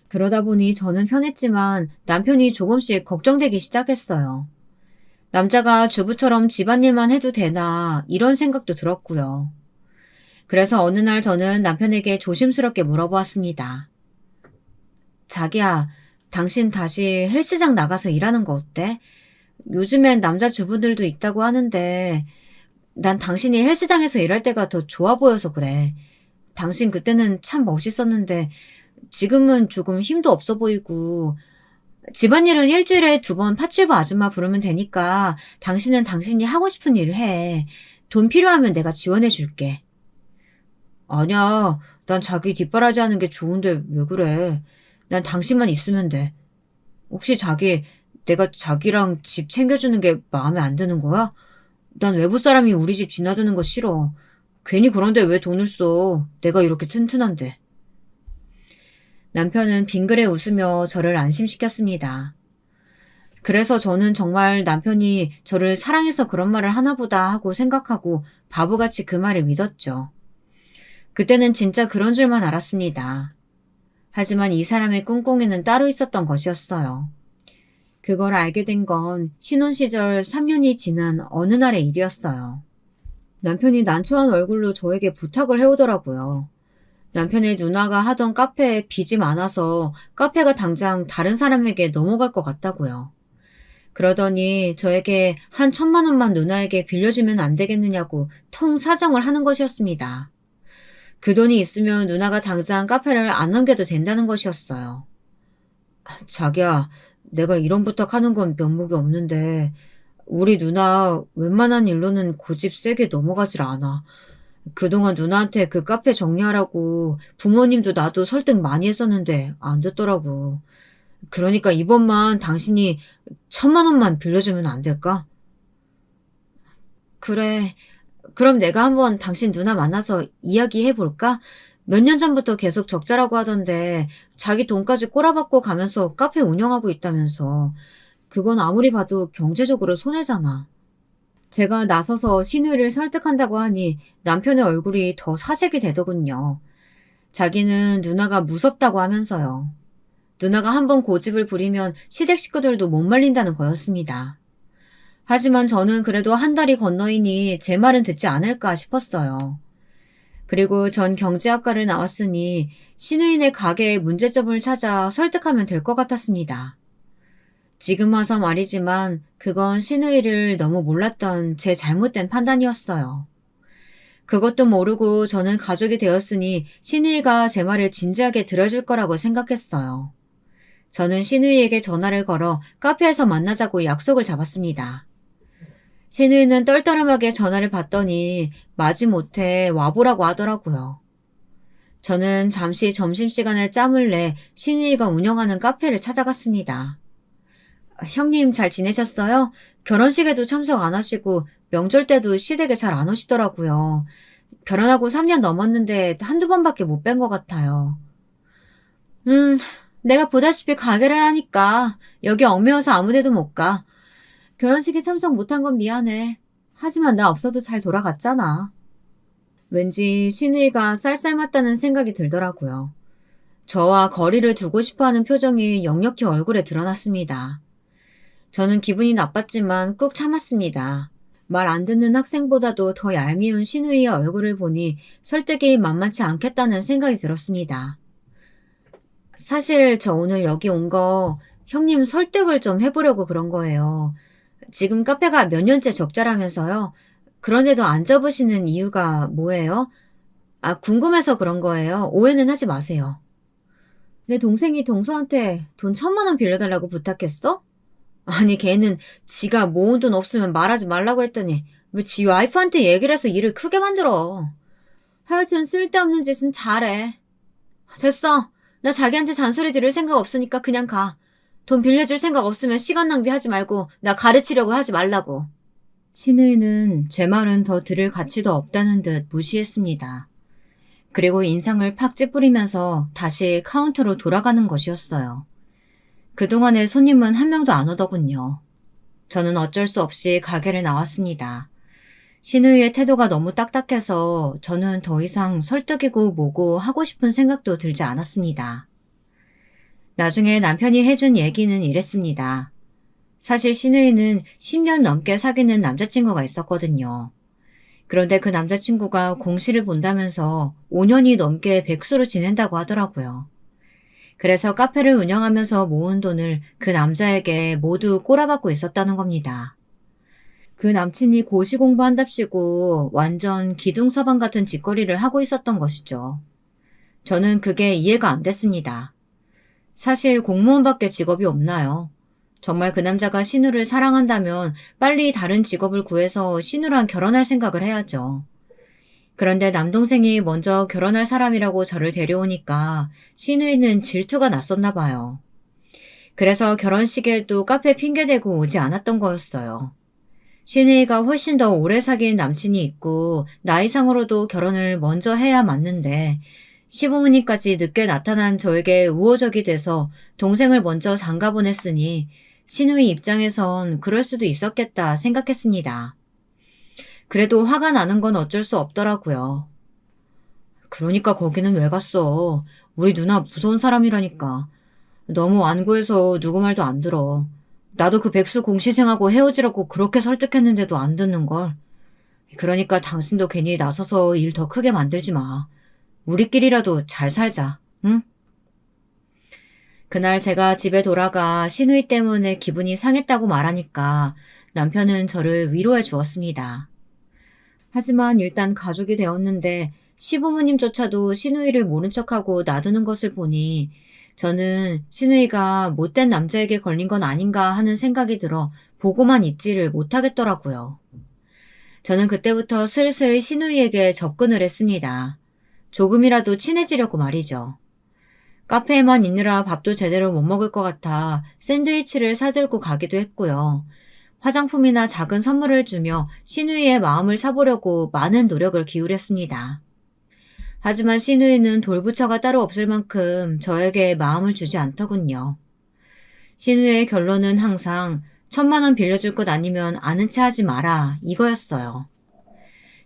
그러다 보니 저는 편했지만 남편이 조금씩 걱정되기 시작했어요. 남자가 주부처럼 집안일만 해도 되나 이런 생각도 들었고요. 그래서 어느 날 저는 남편에게 조심스럽게 물어보았습니다. 자기야, 당신 다시 헬스장 나가서 일하는 거 어때? 요즘엔 남자 주부들도 있다고 하는데 난 당신이 헬스장에서 일할 때가 더 좋아 보여서 그래. 당신 그때는 참 멋있었는데 지금은 조금 힘도 없어 보이고 집안일은 일주일에 2번 팥주부 아줌마 부르면 되니까 당신은 당신이 하고 싶은 일을 해. 돈 필요하면 내가 지원해 줄게. 아니야, 난 자기 뒷바라지 하는 게 좋은데 왜 그래. 난 당신만 있으면 돼. 혹시 내가 자기랑 집 챙겨주는 게 마음에 안 드는 거야? 난 외부 사람이 우리 집 지나드는 거 싫어. 괜히 그런데 왜 돈을 써? 내가 이렇게 튼튼한데. 남편은 빙그레 웃으며 저를 안심시켰습니다. 그래서 저는 정말 남편이 저를 사랑해서 그런 말을 하나 보다 하고 생각하고 바보같이 그 말을 믿었죠. 그때는 진짜 그런 줄만 알았습니다. 하지만 이 사람의 꿍꿍이는 따로 있었던 것이었어요. 그걸 알게 된 건 신혼 시절 3년이 지난 어느 날의 일이었어요. 남편이 난처한 얼굴로 저에게 부탁을 해오더라고요. 남편의 누나가 하던 카페에 빚이 많아서 카페가 당장 다른 사람에게 넘어갈 것 같다고요. 그러더니 저에게 한 1,000만 원만 누나에게 빌려주면 안 되겠느냐고 통 사정을 하는 것이었습니다. 그 돈이 있으면 누나가 당장 카페를 안 넘겨도 된다는 것이었어요. 자기야, 내가 이런 부탁하는 건 면목이 없는데 우리 누나 웬만한 일로는 고집 세게 넘어가질 않아. 그동안 누나한테 그 카페 정리하라고 부모님도 나도 설득 많이 했었는데 안 듣더라고. 그러니까 이번만 당신이 1,000만 원만 빌려주면 안 될까? 그래. 그럼 내가 한번 당신 누나 만나서 이야기해볼까? 몇 년 전부터 계속 적자라고 하던데 자기 돈까지 꼬라박고 가면서 카페 운영하고 있다면서. 그건 아무리 봐도 경제적으로 손해잖아. 제가 나서서 신우이를 설득한다고 하니 남편의 얼굴이 더 사색이 되더군요. 자기는 누나가 무섭다고 하면서요. 누나가 한번 고집을 부리면 시댁 식구들도 못 말린다는 거였습니다. 하지만 저는 그래도 한 달이 건너이니 제 말은 듣지 않을까 싶었어요. 그리고 전 경제학과를 나왔으니 신우이네 가게의 문제점을 찾아 설득하면 될 것 같았습니다. 지금 와서 말이지만 그건 신우이를 너무 몰랐던 제 잘못된 판단이었어요. 그것도 모르고 저는 가족이 되었으니 신우이가 제 말을 진지하게 들어줄 거라고 생각했어요. 저는 신우이에게 전화를 걸어 카페에서 만나자고 약속을 잡았습니다. 신우이는 떨떠름하게 전화를 받더니 마지못해 와보라고 하더라고요. 저는 잠시 점심시간에 짬을 내 신우이가 운영하는 카페를 찾아갔습니다. 형님 잘 지내셨어요? 결혼식에도 참석 안 하시고 명절 때도 시댁에 잘 안 오시더라고요. 결혼하고 3년 넘었는데 한두 번밖에 못 뵌 것 같아요. 음, 내가 보다시피 가게를 하니까 여기 얽매여서 아무데도 못 가. 결혼식에 참석 못한 건 미안해. 하지만 나 없어도 잘 돌아갔잖아. 왠지 신우이가 쌀쌀맞다는 생각이 들더라고요. 저와 거리를 두고 싶어하는 표정이 역력히 얼굴에 드러났습니다. 저는 기분이 나빴지만 꾹 참았습니다. 말 안 듣는 학생보다도 더 얄미운 신우이의 얼굴을 보니 설득이 만만치 않겠다는 생각이 들었습니다. 사실 저 오늘 여기 온 거 형님 설득을 좀 해보려고 그런 거예요. 지금 카페가 몇 년째 적자라면서요. 그런데도 안 접으시는 이유가 뭐예요? 궁금해서 그런 거예요. 오해는 하지 마세요. 내 동생이 동서한테 돈 1,000만 원 빌려달라고 부탁했어? 아니 걔는 지가 모은 돈 없으면 말하지 말라고 했더니 왜 지 와이프한테 얘기를 해서 일을 크게 만들어. 하여튼 쓸데없는 짓은 잘해. 됐어. 나 자기한테 잔소리 들을 생각 없으니까 그냥 가. 돈 빌려줄 생각 없으면 시간 낭비하지 말고 나 가르치려고 하지 말라고. 신우이는 제 말은 더 들을 가치도 없다는 듯 무시했습니다. 그리고 인상을 팍 찌푸리면서 다시 카운터로 돌아가는 것이었어요. 그동안에 손님은 한 명도 안 오더군요. 저는 어쩔 수 없이 가게를 나왔습니다. 신우이의 태도가 너무 딱딱해서 저는 더 이상 설득이고 뭐고 하고 싶은 생각도 들지 않았습니다. 나중에 남편이 해준 얘기는 이랬습니다. 사실 신우이는 10년 넘게 사귀는 남자친구가 있었거든요. 그런데 그 남자친구가 공시를 본다면서 5년이 넘게 백수로 지낸다고 하더라고요. 그래서 카페를 운영하면서 모은 돈을 그 남자에게 모두 꼬라박고 있었다는 겁니다. 그 남친이 고시 공부한답시고 완전 기둥서방 같은 짓거리를 하고 있었던 것이죠. 저는 그게 이해가 안 됐습니다. 사실 공무원밖에 직업이 없나요? 정말 그 남자가 신우를 사랑한다면 빨리 다른 직업을 구해서 신우랑 결혼할 생각을 해야죠. 그런데 남동생이 먼저 결혼할 사람이라고 저를 데려오니까 신우이는 질투가 났었나 봐요. 그래서 결혼식에도 카페 핑계대고 오지 않았던 거였어요. 신우이가 훨씬 더 오래 사귄 남친이 있고 나이상으로도 결혼을 먼저 해야 맞는데 시부모님까지 늦게 나타난 저에게 우호적이 돼서 동생을 먼저 장가 보냈으니 신우이 입장에선 그럴 수도 있었겠다 생각했습니다. 그래도 화가 나는 건 어쩔 수 없더라고요. 그러니까 거기는 왜 갔어? 우리 누나 무서운 사람이라니까. 너무 완고해서 누구 말도 안 들어. 나도 그 백수 공시생하고 헤어지라고 그렇게 설득했는데도 안 듣는걸. 그러니까 당신도 괜히 나서서 일 더 크게 만들지 마. 우리끼리라도 잘 살자, 응? 그날 제가 집에 돌아가 신우이 때문에 기분이 상했다고 말하니까 남편은 저를 위로해 주었습니다. 하지만 일단 가족이 되었는데 시부모님조차도 신우이를 모른 척하고 놔두는 것을 보니 저는 신우이가 못된 남자에게 걸린 건 아닌가 하는 생각이 들어 보고만 있지를 못하겠더라고요. 저는 그때부터 슬슬 신우이에게 접근을 했습니다. 조금이라도 친해지려고 말이죠. 카페에만 있느라 밥도 제대로 못 먹을 것 같아 샌드위치를 사들고 가기도 했고요. 화장품이나 작은 선물을 주며 신우이의 마음을 사보려고 많은 노력을 기울였습니다. 하지만 신우이는 돌부처가 따로 없을 만큼 저에게 마음을 주지 않더군요. 신우이의 결론은 항상 1,000만 원 빌려줄 것 아니면 아는 체 하지 마라 이거였어요.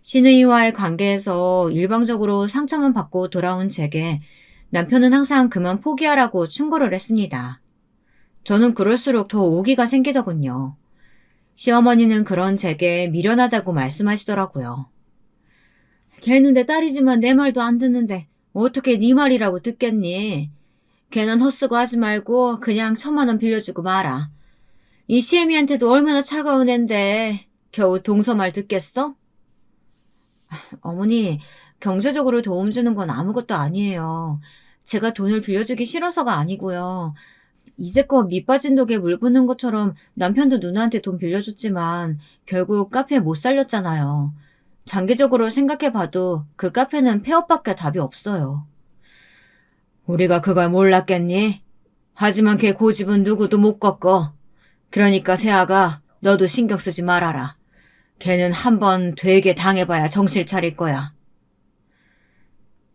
신우이와의 관계에서 일방적으로 상처만 받고 돌아온 제게 남편은 항상 그만 포기하라고 충고를 했습니다. 저는 그럴수록 더 오기가 생기더군요. 시어머니는 그런 제게 미련하다고 말씀하시더라고요. 걔는 내 딸이지만 내 말도 안 듣는데 어떻게 네 말이라고 듣겠니? 걔는 헛쓰고 하지 말고 그냥 1,000만 원 빌려주고 마라. 이 시애미한테도 얼마나 차가운 앤데 겨우 동서 말 듣겠어? 어머니, 경제적으로 도움 주는 건 아무것도 아니에요. 제가 돈을 빌려주기 싫어서가 아니고요. 이제껏 밑빠진 독에 물 붓는 것처럼 남편도 누나한테 돈 빌려줬지만 결국 카페 못 살렸잖아요. 장기적으로 생각해봐도 그 카페는 폐업밖에 답이 없어요. 우리가 그걸 몰랐겠니? 하지만 걔 고집은 누구도 못 꺾어. 그러니까 세아가 너도 신경 쓰지 말아라. 걔는 한번 되게 당해봐야 정신 차릴 거야.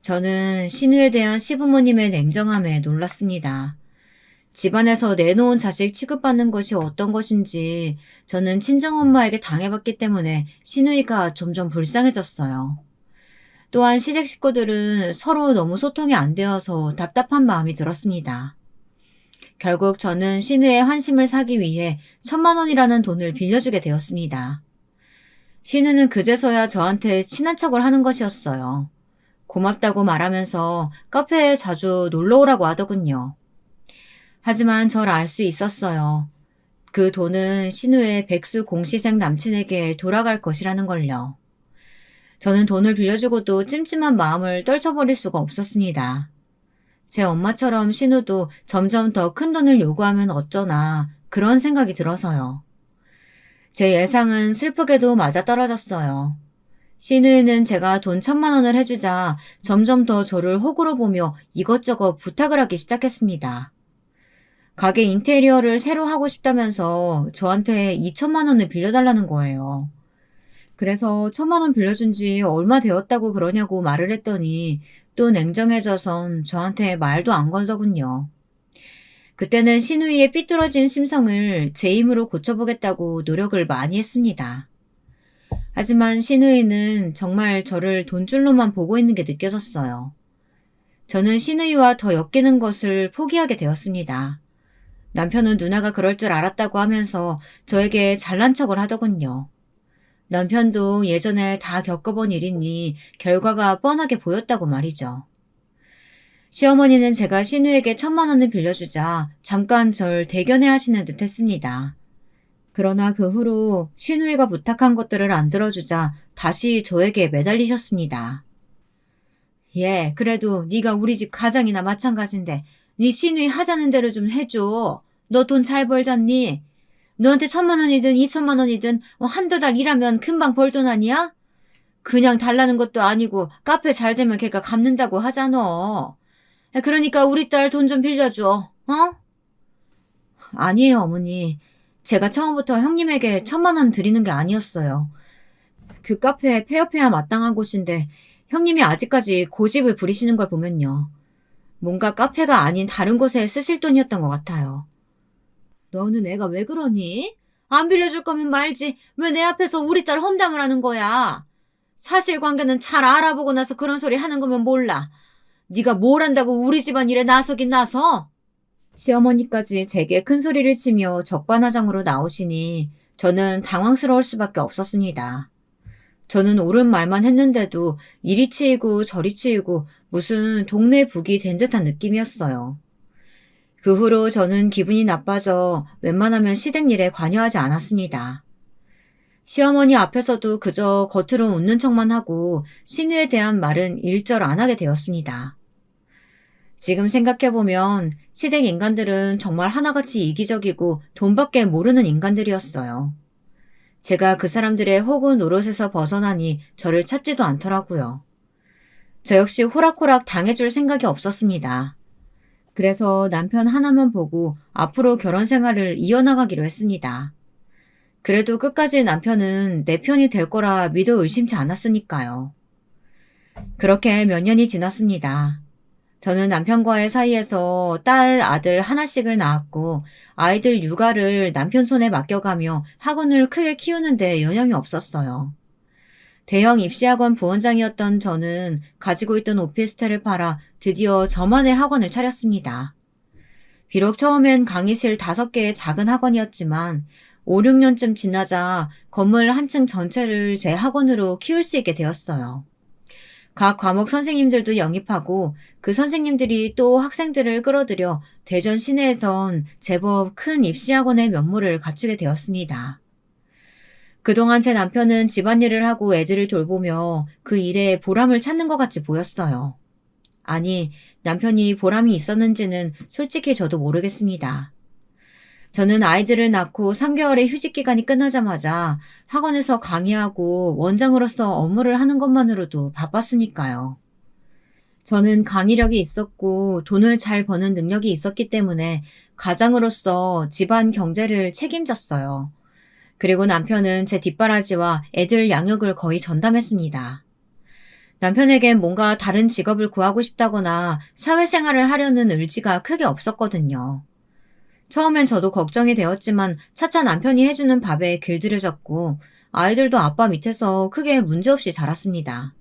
저는 신우에 대한 시부모님의 냉정함에 놀랐습니다. 집안에서 내놓은 자식 취급받는 것이 어떤 것인지 저는 친정엄마에게 당해봤기 때문에 신우이가 점점 불쌍해졌어요. 또한 시댁 식구들은 서로 너무 소통이 안 되어서 답답한 마음이 들었습니다. 결국 저는 신우의 환심을 사기 위해 1,000만 원이라는 돈을 빌려주게 되었습니다. 신우는 그제서야 저한테 친한 척을 하는 것이었어요. 고맙다고 말하면서 카페에 자주 놀러 오라고 하더군요. 하지만 절 알 수 있었어요. 그 돈은 신우의 백수 공시생 남친에게 돌아갈 것이라는 걸요. 저는 돈을 빌려주고도 찜찜한 마음을 떨쳐버릴 수가 없었습니다. 제 엄마처럼 신우도 점점 더 큰 돈을 요구하면 어쩌나 그런 생각이 들어서요. 제 예상은 슬프게도 맞아떨어졌어요. 신우이는 제가 돈 1,000만 원을 해주자 점점 더 저를 호구로 보며 이것저것 부탁을 하기 시작했습니다. 가게 인테리어를 새로 하고 싶다면서 저한테 2,000만 원을 빌려달라는 거예요. 그래서 1,000만 원 빌려준 지 얼마 되었다고 그러냐고 말을 했더니 또 냉정해져선 저한테 말도 안 걸더군요. 그때는 신우이의 삐뚤어진 심성을 제 힘으로 고쳐보겠다고 노력을 많이 했습니다. 하지만 신우이는 정말 저를 돈줄로만 보고 있는 게 느껴졌어요. 저는 신우이와 더 엮이는 것을 포기하게 되었습니다. 남편은 누나가 그럴 줄 알았다고 하면서 저에게 잘난 척을 하더군요. 남편도 예전에 다 겪어본 일이니 결과가 뻔하게 보였다고 말이죠. 시어머니는 제가 신우에게 1,000만 원을 빌려주자 잠깐 절 대견해 하시는 듯 했습니다. 그러나 그 후로 신우이가 부탁한 것들을 안 들어주자 다시 저에게 매달리셨습니다. 예, 그래도 네가 우리 집 가장이나 마찬가지인데 네 신우이 하자는 대로 좀 해줘. 너 돈 잘 벌잖니? 너한테 1,000만 원이든 2,000만 원이든 한두 달 일하면 금방 벌 돈 아니야? 그냥 달라는 것도 아니고 카페 잘 되면 걔가 갚는다고 하잖아. 그러니까 우리 딸 돈 좀 빌려줘. 어? 아니에요, 어머니. 제가 처음부터 형님에게 1,000만 원 드리는 게 아니었어요. 그 카페 폐업해야 마땅한 곳인데 형님이 아직까지 고집을 부리시는 걸 보면요. 뭔가 카페가 아닌 다른 곳에 쓰실 돈이었던 것 같아요. 너는 애가 왜 그러니? 안 빌려줄 거면 말지. 왜 내 앞에서 우리 딸 험담을 하는 거야? 사실관계는 잘 알아보고 나서 그런 소리 하는 거면 몰라. 네가 뭘 한다고 우리 집안 일에 나서긴 나서? 시어머니까지 제게 큰 소리를 치며 적반하장으로 나오시니 저는 당황스러울 수밖에 없었습니다. 저는 옳은 말만 했는데도 이리 치이고 저리 치이고 무슨 동네 북이 된 듯한 느낌이었어요. 그 후로 저는 기분이 나빠져 웬만하면 시댁 일에 관여하지 않았습니다. 시어머니 앞에서도 그저 겉으로 웃는 척만 하고 신우에 대한 말은 일절 안 하게 되었습니다. 지금 생각해보면 시댁 인간들은 정말 하나같이 이기적이고 돈밖에 모르는 인간들이었어요. 제가 그 사람들의 호구 노릇에서 벗어나니 저를 찾지도 않더라고요. 저 역시 호락호락 당해줄 생각이 없었습니다. 그래서 남편 하나만 보고 앞으로 결혼 생활을 이어나가기로 했습니다. 그래도 끝까지 남편은 내 편이 될 거라 믿어 의심치 않았으니까요. 그렇게 몇 년이 지났습니다. 저는 남편과의 사이에서 딸, 아들 하나씩을 낳았고 아이들 육아를 남편 손에 맡겨가며 학원을 크게 키우는데 여념이 없었어요. 대형 입시학원 부원장이었던 저는 가지고 있던 오피스텔을 팔아 드디어 저만의 학원을 차렸습니다. 비록 처음엔 강의실 5개의 작은 학원이었지만 5, 6년쯤 지나자 건물 한 층 전체를 제 학원으로 키울 수 있게 되었어요. 각 과목 선생님들도 영입하고 그 선생님들이 또 학생들을 끌어들여 대전 시내에선 제법 큰 입시학원의 면모를 갖추게 되었습니다. 그동안 제 남편은 집안일을 하고 애들을 돌보며 그 일에 보람을 찾는 것 같이 보였어요. 아니, 남편이 보람이 있었는지는 솔직히 저도 모르겠습니다. 저는 아이들을 낳고 3개월의 휴직 기간이 끝나자마자 학원에서 강의하고 원장으로서 업무를 하는 것만으로도 바빴으니까요. 저는 강의력이 있었고 돈을 잘 버는 능력이 있었기 때문에 가장으로서 집안 경제를 책임졌어요. 그리고 남편은 제 뒷바라지와 애들 양육을 거의 전담했습니다. 남편에겐 뭔가 다른 직업을 구하고 싶다거나 사회생활을 하려는 의지가 크게 없었거든요. 처음엔 저도 걱정이 되었지만 차차 남편이 해주는 밥에 길들여졌고 아이들도 아빠 밑에서 크게 문제없이 자랐습니다.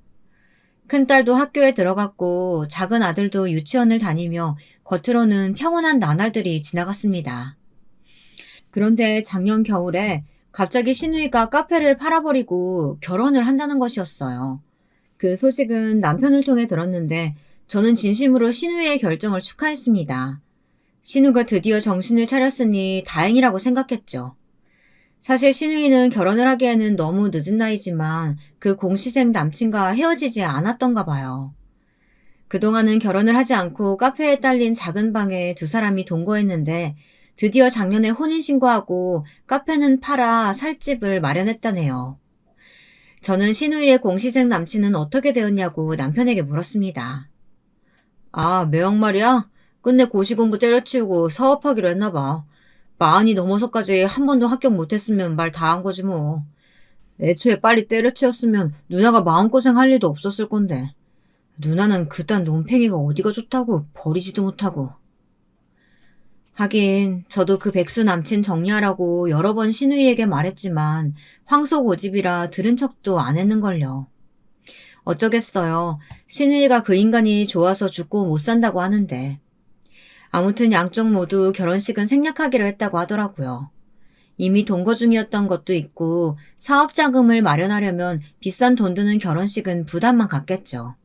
큰딸도 학교에 들어갔고 작은 아들도 유치원을 다니며 겉으로는 평온한 나날들이 지나갔습니다. 그런데 작년 겨울에 갑자기 신우이가 카페를 팔아버리고 결혼을 한다는 것이었어요. 그 소식은 남편을 통해 들었는데 저는 진심으로 신우이의 결정을 축하했습니다. 신우가 드디어 정신을 차렸으니 다행이라고 생각했죠. 사실 신우이는 결혼을 하기에는 너무 늦은 나이지만 그 공시생 남친과 헤어지지 않았던가 봐요. 그동안은 결혼을 하지 않고 카페에 딸린 작은 방에 두 사람이 동거했는데 드디어 작년에 혼인신고하고 카페는 팔아 살 집을 마련했다네요. 저는 신우이의 공시생 남친은 어떻게 되었냐고 남편에게 물었습니다. 아, 매형 말이야? 끝내 고시공부 때려치우고 사업하기로 했나 봐. 40이 넘어서까지 한 번도 합격 못했으면 말 다 한 거지 뭐. 애초에 빨리 때려치웠으면 누나가 마음고생할 일도 없었을 건데. 누나는 그딴 논팽이가 어디가 좋다고 버리지도 못하고. 하긴 저도 그 백수 남친 정리하라고 여러 번 신우이에게 말했지만 황소고집이라 들은 척도 안 했는걸요. 어쩌겠어요. 신우이가 그 인간이 좋아서 죽고 못 산다고 하는데. 아무튼 양쪽 모두 결혼식은 생략하기로 했다고 하더라고요. 이미 동거 중이었던 것도 있고 사업 자금을 마련하려면 비싼 돈 드는 결혼식은 부담만 갖겠죠.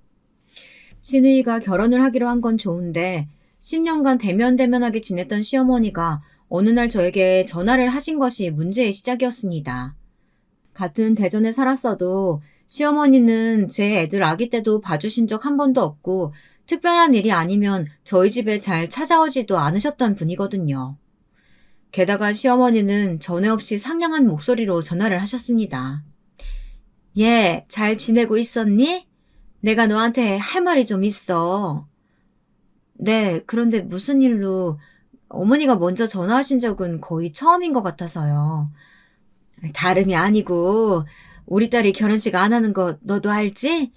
신우이가 결혼을 하기로 한 건 좋은데 10년간 대면대면하게 지냈던 시어머니가 어느 날 저에게 전화를 하신 것이 문제의 시작이었습니다. 같은 대전에 살았어도 시어머니는 제 애들 아기 때도 봐주신 적 한 번도 없고 특별한 일이 아니면 저희 집에 잘 찾아오지도 않으셨던 분이거든요. 게다가 시어머니는 전에 없이 상냥한 목소리로 전화를 하셨습니다. 얘, 잘 지내고 있었니? 내가 너한테 할 말이 좀 있어. 네, 그런데 무슨 일로 어머니가 먼저 전화하신 적은 거의 처음인 것 같아서요. 다름이 아니고 우리 딸이 결혼식 안 하는 거 너도 알지?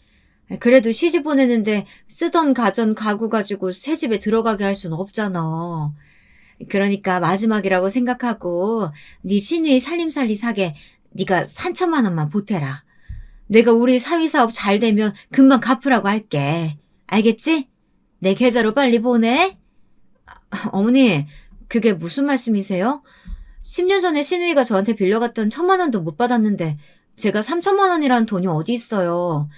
그래도 시집 보내는데 쓰던 가전 가구 가지고 새 집에 들어가게 할 순 없잖아. 그러니까 마지막이라고 생각하고 네 시누이 살림살이 사게 네가 3천만 원만 보태라. 내가 우리 사위사업 잘 되면 금방 갚으라고 할게. 알겠지? 내 계좌로 빨리 보내. 어머니, 그게 무슨 말씀이세요? 10년 전에 시누이가 저한테 빌려갔던 1,000만 원도 못 받았는데 제가 3천만 원이라는 돈이 어디 있어요.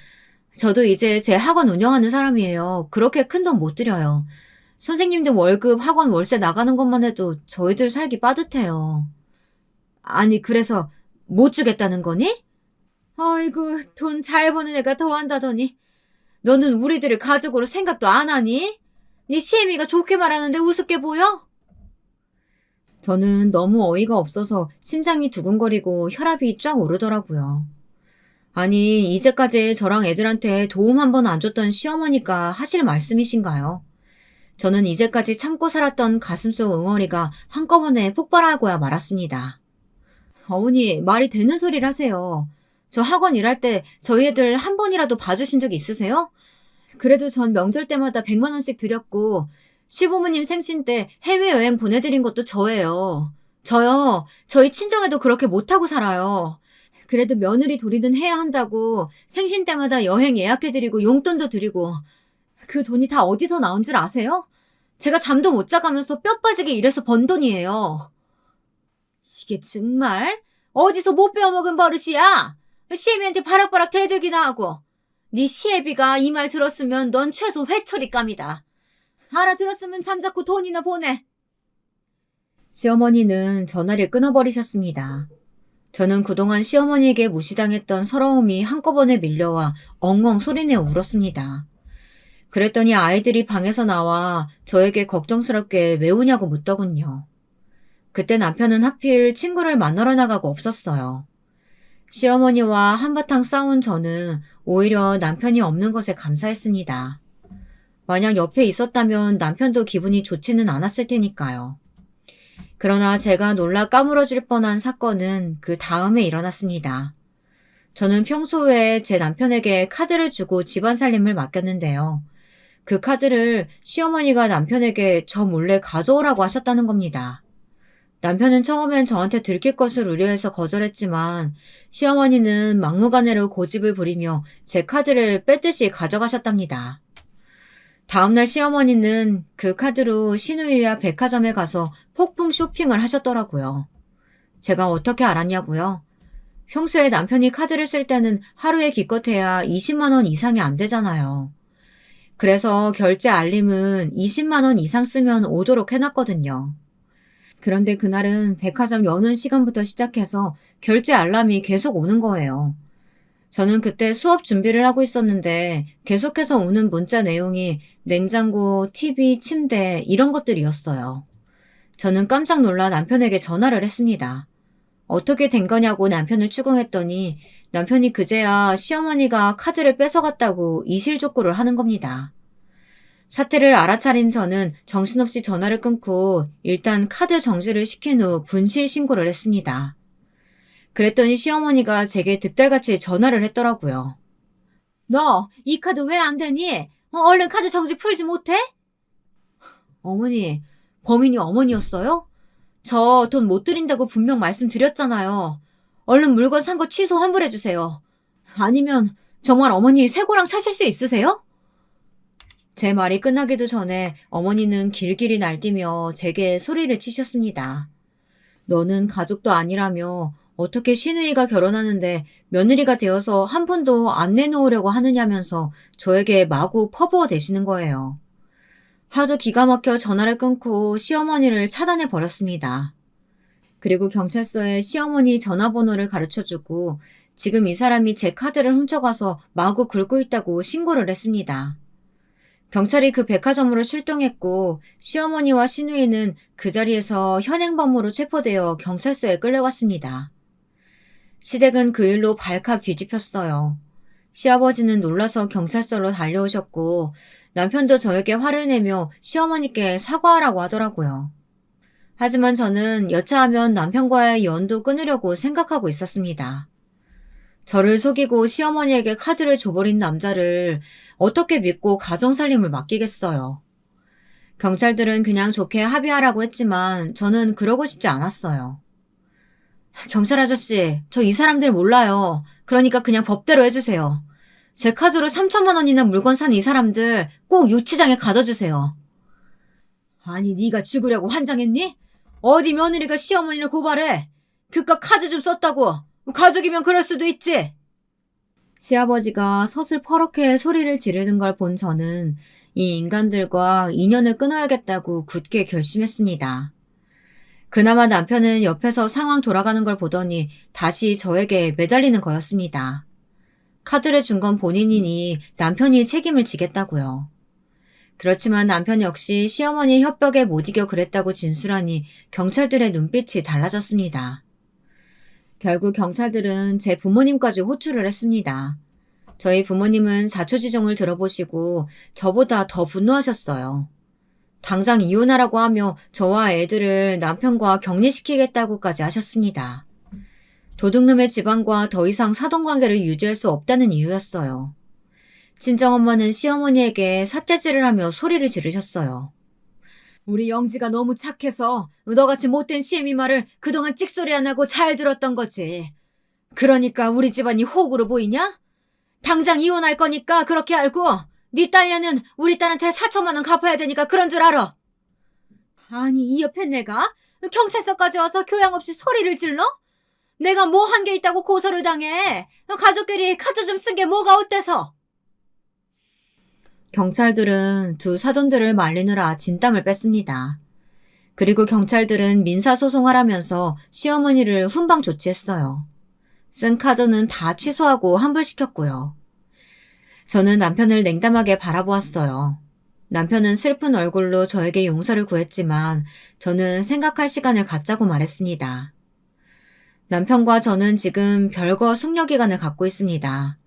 저도 이제 제 학원 운영하는 사람이에요. 그렇게 큰 돈 못 드려요. 선생님들 월급, 학원 월세 나가는 것만 해도 저희들 살기 빠듯해요. 아니, 그래서 못 주겠다는 거니? 아이고, 돈 잘 버는 애가 더 한다더니. 너는 우리들을 가족으로 생각도 안 하니? 네 시애미가 좋게 말하는데 우습게 보여? 저는 너무 어이가 없어서 심장이 두근거리고 혈압이 쫙 오르더라고요. 아니, 이제까지 저랑 애들한테 도움 한 번 안 줬던 시어머니가 하실 말씀이신가요? 저는 이제까지 참고 살았던 가슴속 응어리가 한꺼번에 폭발하고야 말았습니다. 어머니, 말이 되는 소리를 하세요. 저 학원 일할 때 저희 애들 한 번이라도 봐주신 적 있으세요? 그래도 전 명절 때마다 100만 원씩 드렸고 시부모님 생신 때 해외여행 보내드린 것도 저예요. 저요. 저희 친정에도 그렇게 못하고 살아요. 그래도 며느리 도리는 해야 한다고 생신 때마다 여행 예약해드리고 용돈도 드리고 그 돈이 다 어디서 나온 줄 아세요? 제가 잠도 못 자가면서 뼈 빠지게 일해서 번 돈이에요. 이게 정말 어디서 못 빼어먹은 버릇이야? 시애미한테 바락바락 대들기나 하고. 네 시애비가 이 말 들었으면 넌 최소 회초리감이다. 알아들었으면 잠자코 돈이나 보내. 시어머니는 전화를 끊어버리셨습니다. 저는 그동안 시어머니에게 무시당했던 서러움이 한꺼번에 밀려와 엉엉 소리내어 울었습니다. 그랬더니 아이들이 방에서 나와 저에게 걱정스럽게 왜 우냐고 묻더군요. 그때 남편은 하필 친구를 만나러 나가고 없었어요. 시어머니와 한바탕 싸운 저는 오히려 남편이 없는 것에 감사했습니다. 만약 옆에 있었다면 남편도 기분이 좋지는 않았을 테니까요. 그러나 제가 놀라 까무러질 뻔한 사건은 그 다음에 일어났습니다. 저는 평소에 제 남편에게 카드를 주고 집안 살림을 맡겼는데요. 그 카드를 시어머니가 남편에게 저 몰래 가져오라고 하셨다는 겁니다. 남편은 처음엔 저한테 들킬 것을 우려해서 거절했지만 시어머니는 막무가내로 고집을 부리며 제 카드를 뺏듯이 가져가셨답니다. 다음날 시어머니는 그 카드로 시누이와 백화점에 가서 폭풍 쇼핑을 하셨더라고요. 제가 어떻게 알았냐고요? 평소에 남편이 카드를 쓸 때는 하루에 기껏해야 20만 원 이상이 안 되잖아요. 그래서 결제 알림은 20만 원 이상 쓰면 오도록 해놨거든요. 그런데 그날은 백화점 여는 시간부터 시작해서 결제 알람이 계속 오는 거예요. 저는 그때 수업 준비를 하고 있었는데 계속해서 오는 문자 내용이 냉장고, TV, 침대 이런 것들이었어요. 저는 깜짝 놀라 남편에게 전화를 했습니다. 어떻게 된 거냐고 남편을 추궁했더니 남편이 그제야 시어머니가 카드를 뺏어갔다고 이실족구를 하는 겁니다. 사태를 알아차린 저는 정신없이 전화를 끊고 일단 카드 정지를 시킨 후 분실 신고를 했습니다. 그랬더니 시어머니가 제게 득달같이 전화를 했더라고요. 너 이 카드 왜 안 되니? 얼른 카드 정지 풀지 못해? 어머니, 범인이 어머니였어요? 저 돈 못 드린다고 분명 말씀드렸잖아요. 얼른 물건 산 거 취소 환불해주세요. 아니면 정말 어머니 쇠고랑 차실 수 있으세요? 제 말이 끝나기도 전에 어머니는 길길이 날뛰며 제게 소리를 치셨습니다. 너는 가족도 아니라며 어떻게 시누이가 결혼하는데 며느리가 되어서 한 푼도 안 내놓으려고 하느냐면서 저에게 마구 퍼부어 대시는 거예요. 하도 기가 막혀 전화를 끊고 시어머니를 차단해 버렸습니다. 그리고 경찰서에 시어머니 전화번호를 가르쳐주고 지금 이 사람이 제 카드를 훔쳐가서 마구 긁고 있다고 신고를 했습니다. 경찰이 그 백화점으로 출동했고 시어머니와 시누이는 그 자리에서 현행범으로 체포되어 경찰서에 끌려갔습니다. 시댁은 그 일로 발칵 뒤집혔어요. 시아버지는 놀라서 경찰서로 달려오셨고 남편도 저에게 화를 내며 시어머니께 사과하라고 하더라고요. 하지만 저는 여차하면 남편과의 연도 끊으려고 생각하고 있었습니다. 저를 속이고 시어머니에게 카드를 줘버린 남자를 어떻게 믿고 가정살림을 맡기겠어요. 경찰들은 그냥 좋게 합의하라고 했지만 저는 그러고 싶지 않았어요. 경찰 아저씨, 저 이 사람들 몰라요. 그러니까 그냥 법대로 해주세요. 제 카드로 3천만 원이나 물건 산 이 사람들 꼭 유치장에 가둬주세요. 아니, 네가 죽으려고 환장했니? 어디 며느리가 시어머니를 고발해? 그깟 카드 좀 썼다고. 가족이면 그럴 수도 있지. 시아버지가 서슬퍼렇게 소리를 지르는 걸 본 저는 이 인간들과 인연을 끊어야겠다고 굳게 결심했습니다. 그나마 남편은 옆에서 상황 돌아가는 걸 보더니 다시 저에게 매달리는 거였습니다. 카드를 준 건 본인이니 남편이 책임을 지겠다고요. 그렇지만 남편 역시 시어머니 협박에 못 이겨 그랬다고 진술하니 경찰들의 눈빛이 달라졌습니다. 결국 경찰들은 제 부모님까지 호출을 했습니다. 저희 부모님은 자초지종을 들어보시고 저보다 더 분노하셨어요. 당장 이혼하라고 하며 저와 애들을 남편과 격리시키겠다고까지 하셨습니다. 도둑놈의 집안과 더 이상 사돈관계를 유지할 수 없다는 이유였어요. 친정엄마는 시어머니에게 삿대질을 하며 소리를 지르셨어요. 우리 영지가 너무 착해서 너같이 못된 시애미 말을 그동안 찍소리 안 하고 잘 들었던 거지. 그러니까 우리 집안이 호구로 보이냐? 당장 이혼할 거니까 그렇게 알고 네 딸녀는 우리 딸한테 4천만 원 갚아야 되니까 그런 줄 알아. 아니, 이 옆에 내가 경찰서까지 와서 교양 없이 소리를 질러? 내가 뭐 한 게 있다고 고소를 당해. 가족끼리 카드 좀 쓴 게 뭐가 어때서? 경찰들은 두 사돈들을 말리느라 진땀을 뺐습니다. 그리고 경찰들은 민사소송하라면서 시어머니를 훈방 조치했어요. 쓴 카드는 다 취소하고 환불시켰고요. 저는 남편을 냉담하게 바라보았어요. 남편은 슬픈 얼굴로 저에게 용서를 구했지만 저는 생각할 시간을 갖자고 말했습니다. 남편과 저는 지금 별거 숙려 기간을 갖고 있습니다.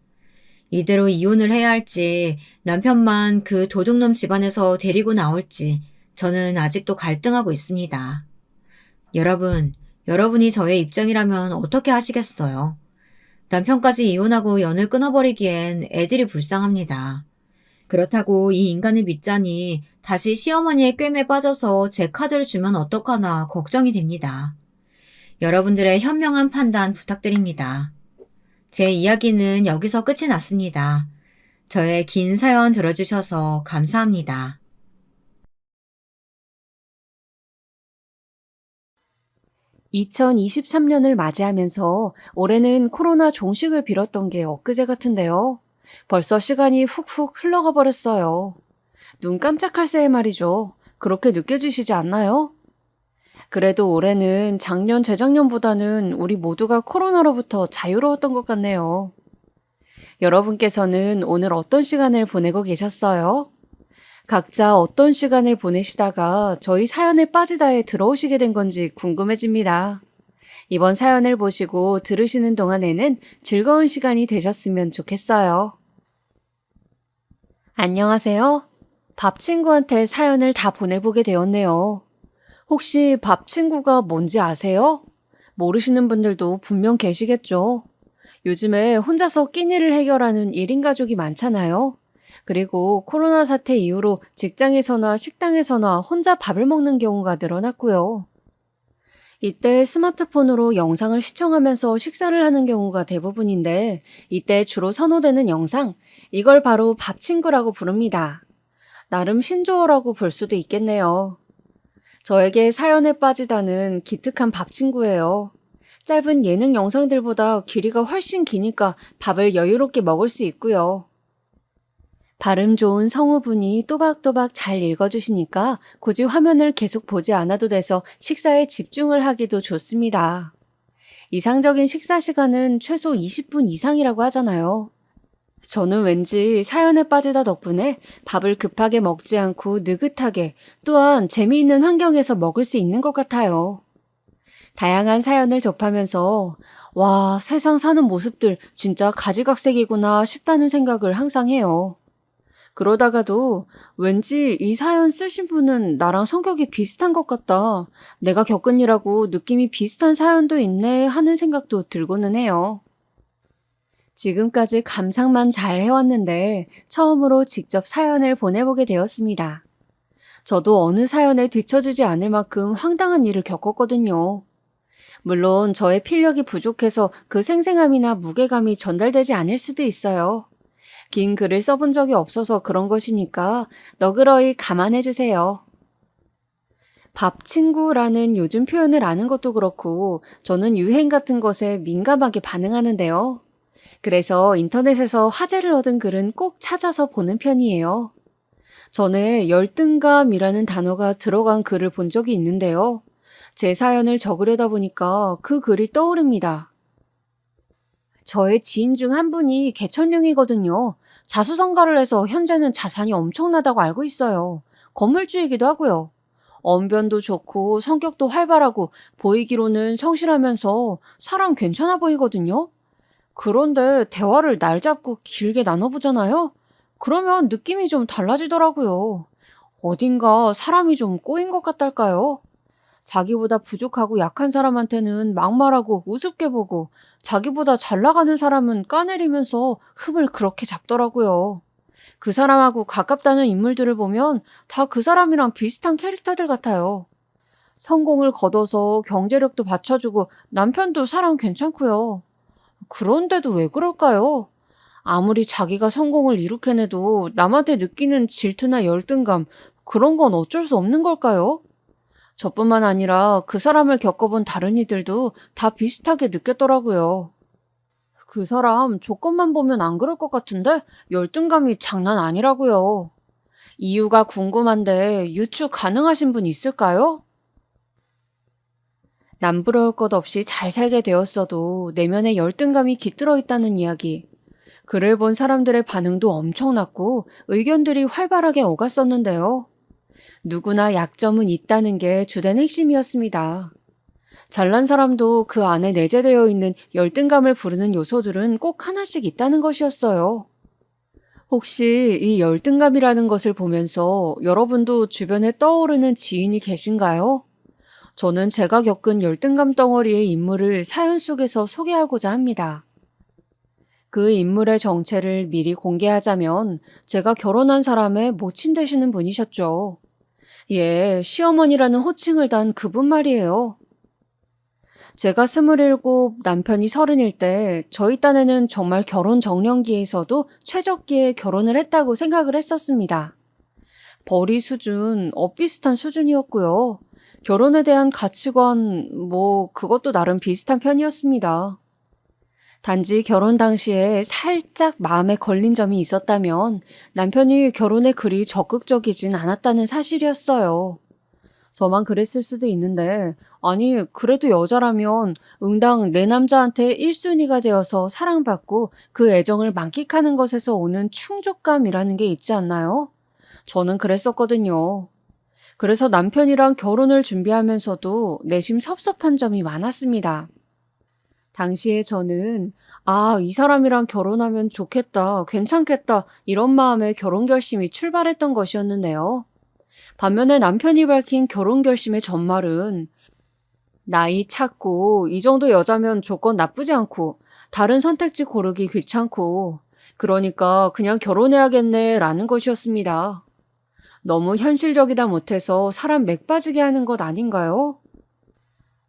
이대로 이혼을 해야 할지 남편만 그 도둑놈 집안에서 데리고 나올지 저는 아직도 갈등하고 있습니다. 여러분이 저의 입장이라면 어떻게 하시겠어요? 남편까지 이혼하고 연을 끊어버리기엔 애들이 불쌍합니다. 그렇다고 이 인간을 믿자니 다시 시어머니의 꿰매에 빠져서 제 카드를 주면 어떡하나 걱정이 됩니다. 여러분들의 현명한 판단 부탁드립니다. 제 이야기는 여기서 끝이 났습니다. 저의 긴 사연 들어주셔서 감사합니다. 2023년을 맞이하면서 올해는 코로나 종식을 빌었던 게 엊그제 같은데요. 벌써 시간이 훅훅 흘러가 버렸어요. 눈 깜짝할 새에 말이죠. 그렇게 느껴지시지 않나요? 그래도 올해는 작년, 재작년보다는 우리 모두가 코로나로부터 자유로웠던 것 같네요. 여러분께서는 오늘 어떤 시간을 보내고 계셨어요? 각자 어떤 시간을 보내시다가 저희 사연에 빠지다에 들어오시게 된 건지 궁금해집니다. 이번 사연을 보시고 들으시는 동안에는 즐거운 시간이 되셨으면 좋겠어요. 안녕하세요. 밥 친구한테 사연을 다 보내보게 되었네요. 혹시 밥 친구가 뭔지 아세요? 모르시는 분들도 분명 계시겠죠. 요즘에 혼자서 끼니를 해결하는 1인 가족이 많잖아요. 그리고 코로나 사태 이후로 직장에서나 식당에서나 혼자 밥을 먹는 경우가 늘어났고요. 이때 스마트폰으로 영상을 시청하면서 식사를 하는 경우가 대부분인데 이때 주로 선호되는 영상, 이걸 바로 밥 친구라고 부릅니다. 나름 신조어라고 볼 수도 있겠네요. 저에게 사연에 빠지다는 기특한 밥 친구예요. 짧은 예능 영상들보다 길이가 훨씬 기니까 밥을 여유롭게 먹을 수 있고요. 발음 좋은 성우분이 또박또박 잘 읽어주시니까 굳이 화면을 계속 보지 않아도 돼서 식사에 집중을 하기도 좋습니다. 이상적인 식사 시간은 최소 20분 이상이라고 하잖아요. 저는 왠지 사연에 빠지다 덕분에 밥을 급하게 먹지 않고 느긋하게 또한 재미있는 환경에서 먹을 수 있는 것 같아요. 다양한 사연을 접하면서 와, 세상 사는 모습들 진짜 가지각색이구나 싶다는 생각을 항상 해요. 그러다가도 왠지 이 사연 쓰신 분은 나랑 성격이 비슷한 것 같다. 내가 겪은 일하고 느낌이 비슷한 사연도 있네 하는 생각도 들고는 해요. 지금까지 감상만 잘 해왔는데 처음으로 직접 사연을 보내보게 되었습니다. 저도 어느 사연에 뒤처지지 않을 만큼 황당한 일을 겪었거든요. 물론 저의 필력이 부족해서 그 생생함이나 무게감이 전달되지 않을 수도 있어요. 긴 글을 써본 적이 없어서 그런 것이니까 너그러이 감안해주세요. 밥 친구라는 요즘 표현을 아는 것도 그렇고 저는 유행 같은 것에 민감하게 반응하는데요. 그래서 인터넷에서 화제를 얻은 글은 꼭 찾아서 보는 편이에요. 전에 열등감이라는 단어가 들어간 글을 본 적이 있는데요. 제 사연을 적으려다 보니까 그 글이 떠오릅니다. 저의 지인 중 한 분이 개천룡이거든요. 자수성가를 해서 현재는 자산이 엄청나다고 알고 있어요. 건물주이기도 하고요. 언변도 좋고 성격도 활발하고 보이기로는 성실하면서 사람 괜찮아 보이거든요. 그런데 대화를 날 잡고 길게 나눠보잖아요. 그러면 느낌이 좀 달라지더라고요. 어딘가 사람이 좀 꼬인 것 같달까요? 자기보다 부족하고 약한 사람한테는 막말하고 우습게 보고 자기보다 잘 나가는 사람은 까내리면서 흠을 그렇게 잡더라고요. 그 사람하고 가깝다는 인물들을 보면 다 그 사람이랑 비슷한 캐릭터들 같아요. 성공을 거둬서 경제력도 받쳐주고 남편도 사람 괜찮고요. 그런데도 왜 그럴까요? 아무리 자기가 성공을 이룩해내도 남한테 느끼는 질투나 열등감, 그런 건 어쩔 수 없는 걸까요? 저뿐만 아니라 그 사람을 겪어본 다른 이들도 다 비슷하게 느꼈더라고요. 그 사람 조건만 보면 안 그럴 것 같은데 열등감이 장난 아니라고요. 이유가 궁금한데 유추 가능하신 분 있을까요? 남부러울 것 없이 잘 살게 되었어도 내면에 열등감이 깃들어 있다는 이야기. 글을 본 사람들의 반응도 엄청났고 의견들이 활발하게 오갔었는데요. 누구나 약점은 있다는 게 주된 핵심이었습니다. 잘난 사람도 그 안에 내재되어 있는 열등감을 부르는 요소들은 꼭 하나씩 있다는 것이었어요. 혹시 이 열등감이라는 것을 보면서 여러분도 주변에 떠오르는 지인이 계신가요? 저는 제가 겪은 열등감 덩어리의 인물을 사연 속에서 소개하고자 합니다. 그 인물의 정체를 미리 공개하자면 제가 결혼한 사람의 모친 되시는 분이셨죠. 예, 시어머니라는 호칭을 단 그분 말이에요. 제가 27, 남편이 30일 때 저희 딴에는 정말 결혼 정년기에서도 최적기에 결혼을 했다고 생각을 했었습니다. 벌이 수준, 엇비슷한 수준이었고요. 결혼에 대한 가치관, 그것도 나름 비슷한 편이었습니다. 단지 결혼 당시에 살짝 마음에 걸린 점이 있었다면 남편이 결혼에 그리 적극적이진 않았다는 사실이었어요. 저만 그랬을 수도 있는데, 아니, 그래도 여자라면 응당 내 남자한테 1순위가 되어서 사랑받고 그 애정을 만끽하는 것에서 오는 충족감이라는 게 있지 않나요? 저는 그랬었거든요. 그래서 남편이랑 결혼을 준비하면서도 내심 섭섭한 점이 많았습니다. 당시에 저는, 이 사람이랑 결혼하면 좋겠다, 괜찮겠다, 이런 마음에 결혼 결심이 출발했던 것이었는데요. 반면에 남편이 밝힌 결혼 결심의 전말은 나이 찼고 이 정도 여자면 조건 나쁘지 않고 다른 선택지 고르기 귀찮고 그러니까 그냥 결혼해야겠네 라는 것이었습니다. 너무 현실적이다 못해서 사람 맥 빠지게 하는 것 아닌가요?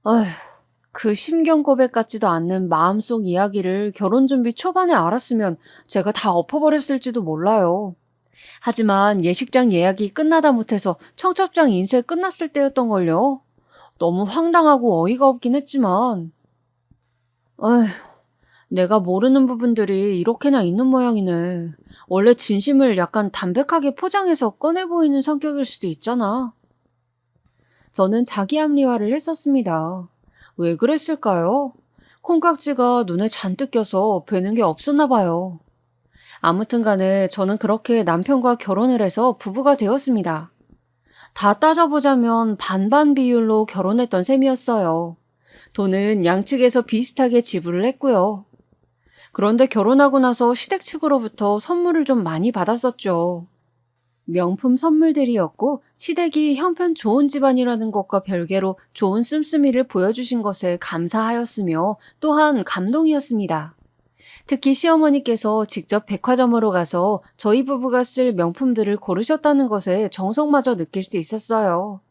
아휴, 그 심경 고백 같지도 않는 마음속 이야기를 결혼 준비 초반에 알았으면 제가 다 엎어버렸을지도 몰라요. 하지만 예식장 예약이 끝나다 못해서 청첩장 인쇄 끝났을 때였던걸요. 너무 황당하고 어이가 없긴 했지만, 아휴, 내가 모르는 부분들이 이렇게나 있는 모양이네. 원래 진심을 약간 담백하게 포장해서 꺼내 보이는 성격일 수도 있잖아. 저는 자기 합리화를 했었습니다. 왜 그랬을까요? 콩깍지가 눈에 잔뜩 껴서 뵈는 게 없었나 봐요. 아무튼 간에 저는 그렇게 남편과 결혼을 해서 부부가 되었습니다. 다 따져보자면 반반 비율로 결혼했던 셈이었어요. 돈은 양측에서 비슷하게 지불을 했고요. 그런데 결혼하고 나서 시댁 측으로부터 선물을 좀 많이 받았었죠. 명품 선물들이었고 시댁이 형편 좋은 집안이라는 것과 별개로 좋은 씀씀이를 보여주신 것에 감사하였으며 또한 감동이었습니다. 특히 시어머니께서 직접 백화점으로 가서 저희 부부가 쓸 명품들을 고르셨다는 것에 정성마저 느낄 수 있었어요.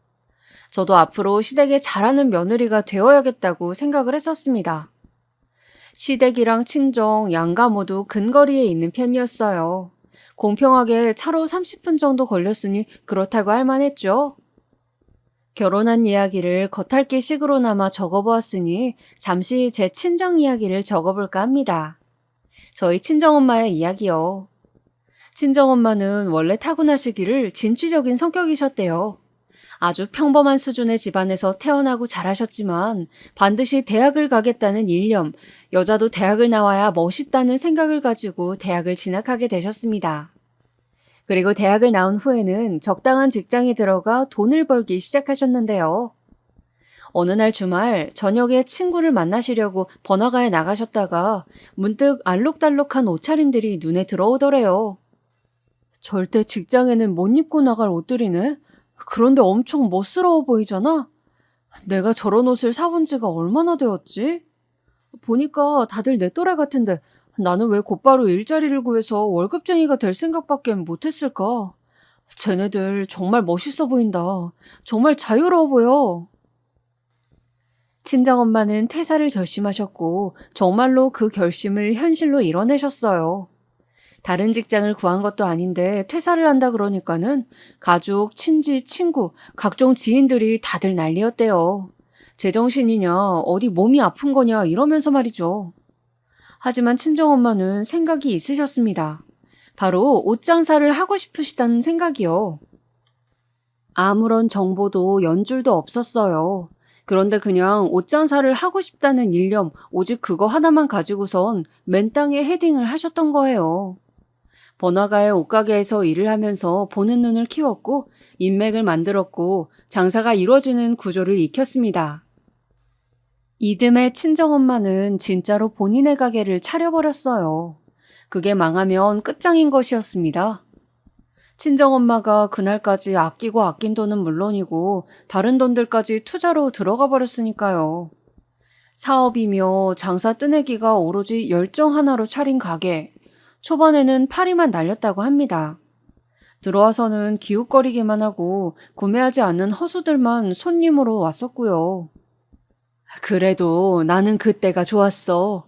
저도 앞으로 시댁에 잘하는 며느리가 되어야겠다고 생각을 했었습니다. 시댁이랑 친정, 양가 모두 근거리에 있는 편이었어요. 공평하게 차로 30분 정도 걸렸으니 그렇다고 할 만했죠. 결혼한 이야기를 겉핥기 식으로나마 적어보았으니 잠시 제 친정 이야기를 적어볼까 합니다. 저희 친정엄마의 이야기요. 친정엄마는 원래 타고나시기를 진취적인 성격이셨대요. 아주 평범한 수준의 집안에서 태어나고 자라셨지만 반드시 대학을 가겠다는 일념, 여자도 대학을 나와야 멋있다는 생각을 가지고 대학을 진학하게 되셨습니다. 그리고 대학을 나온 후에는 적당한 직장에 들어가 돈을 벌기 시작하셨는데요. 어느 날 주말 저녁에 친구를 만나시려고 번화가에 나가셨다가 문득 알록달록한 옷차림들이 눈에 들어오더래요. 절대 직장에는 못 입고 나갈 옷들이네? 그런데 엄청 멋스러워 보이잖아? 내가 저런 옷을 사본 지가 얼마나 되었지? 보니까 다들 내 또래 같은데 나는 왜 곧바로 일자리를 구해서 월급쟁이가 될 생각밖에 못했을까? 쟤네들 정말 멋있어 보인다. 정말 자유로워 보여. 친정엄마는 퇴사를 결심하셨고 정말로 그 결심을 현실로 이뤄내셨어요. 다른 직장을 구한 것도 아닌데 퇴사를 한다 그러니까는 가족, 친지, 친구, 각종 지인들이 다들 난리였대요. 제정신이냐, 어디 몸이 아픈 거냐 이러면서 말이죠. 하지만 친정엄마는 생각이 있으셨습니다. 바로 옷 장사를 하고 싶으시다는 생각이요. 아무런 정보도 연줄도 없었어요. 그런데 그냥 옷 장사를 하고 싶다는 일념, 오직 그거 하나만 가지고선 맨땅에 헤딩을 하셨던 거예요. 번화가의 옷가게에서 일을 하면서 보는 눈을 키웠고 인맥을 만들었고 장사가 이루어지는 구조를 익혔습니다. 이듬해 친정엄마는 진짜로 본인의 가게를 차려버렸어요. 그게 망하면 끝장인 것이었습니다. 친정엄마가 그날까지 아끼고 아낀 돈은 물론이고 다른 돈들까지 투자로 들어가 버렸으니까요. 사업이며 장사 뜨내기가 오로지 열정 하나로 차린 가게. 초반에는 파리만 날렸다고 합니다. 들어와서는 기웃거리기만 하고 구매하지 않는 허수들만 손님으로 왔었고요. 그래도 나는 그때가 좋았어.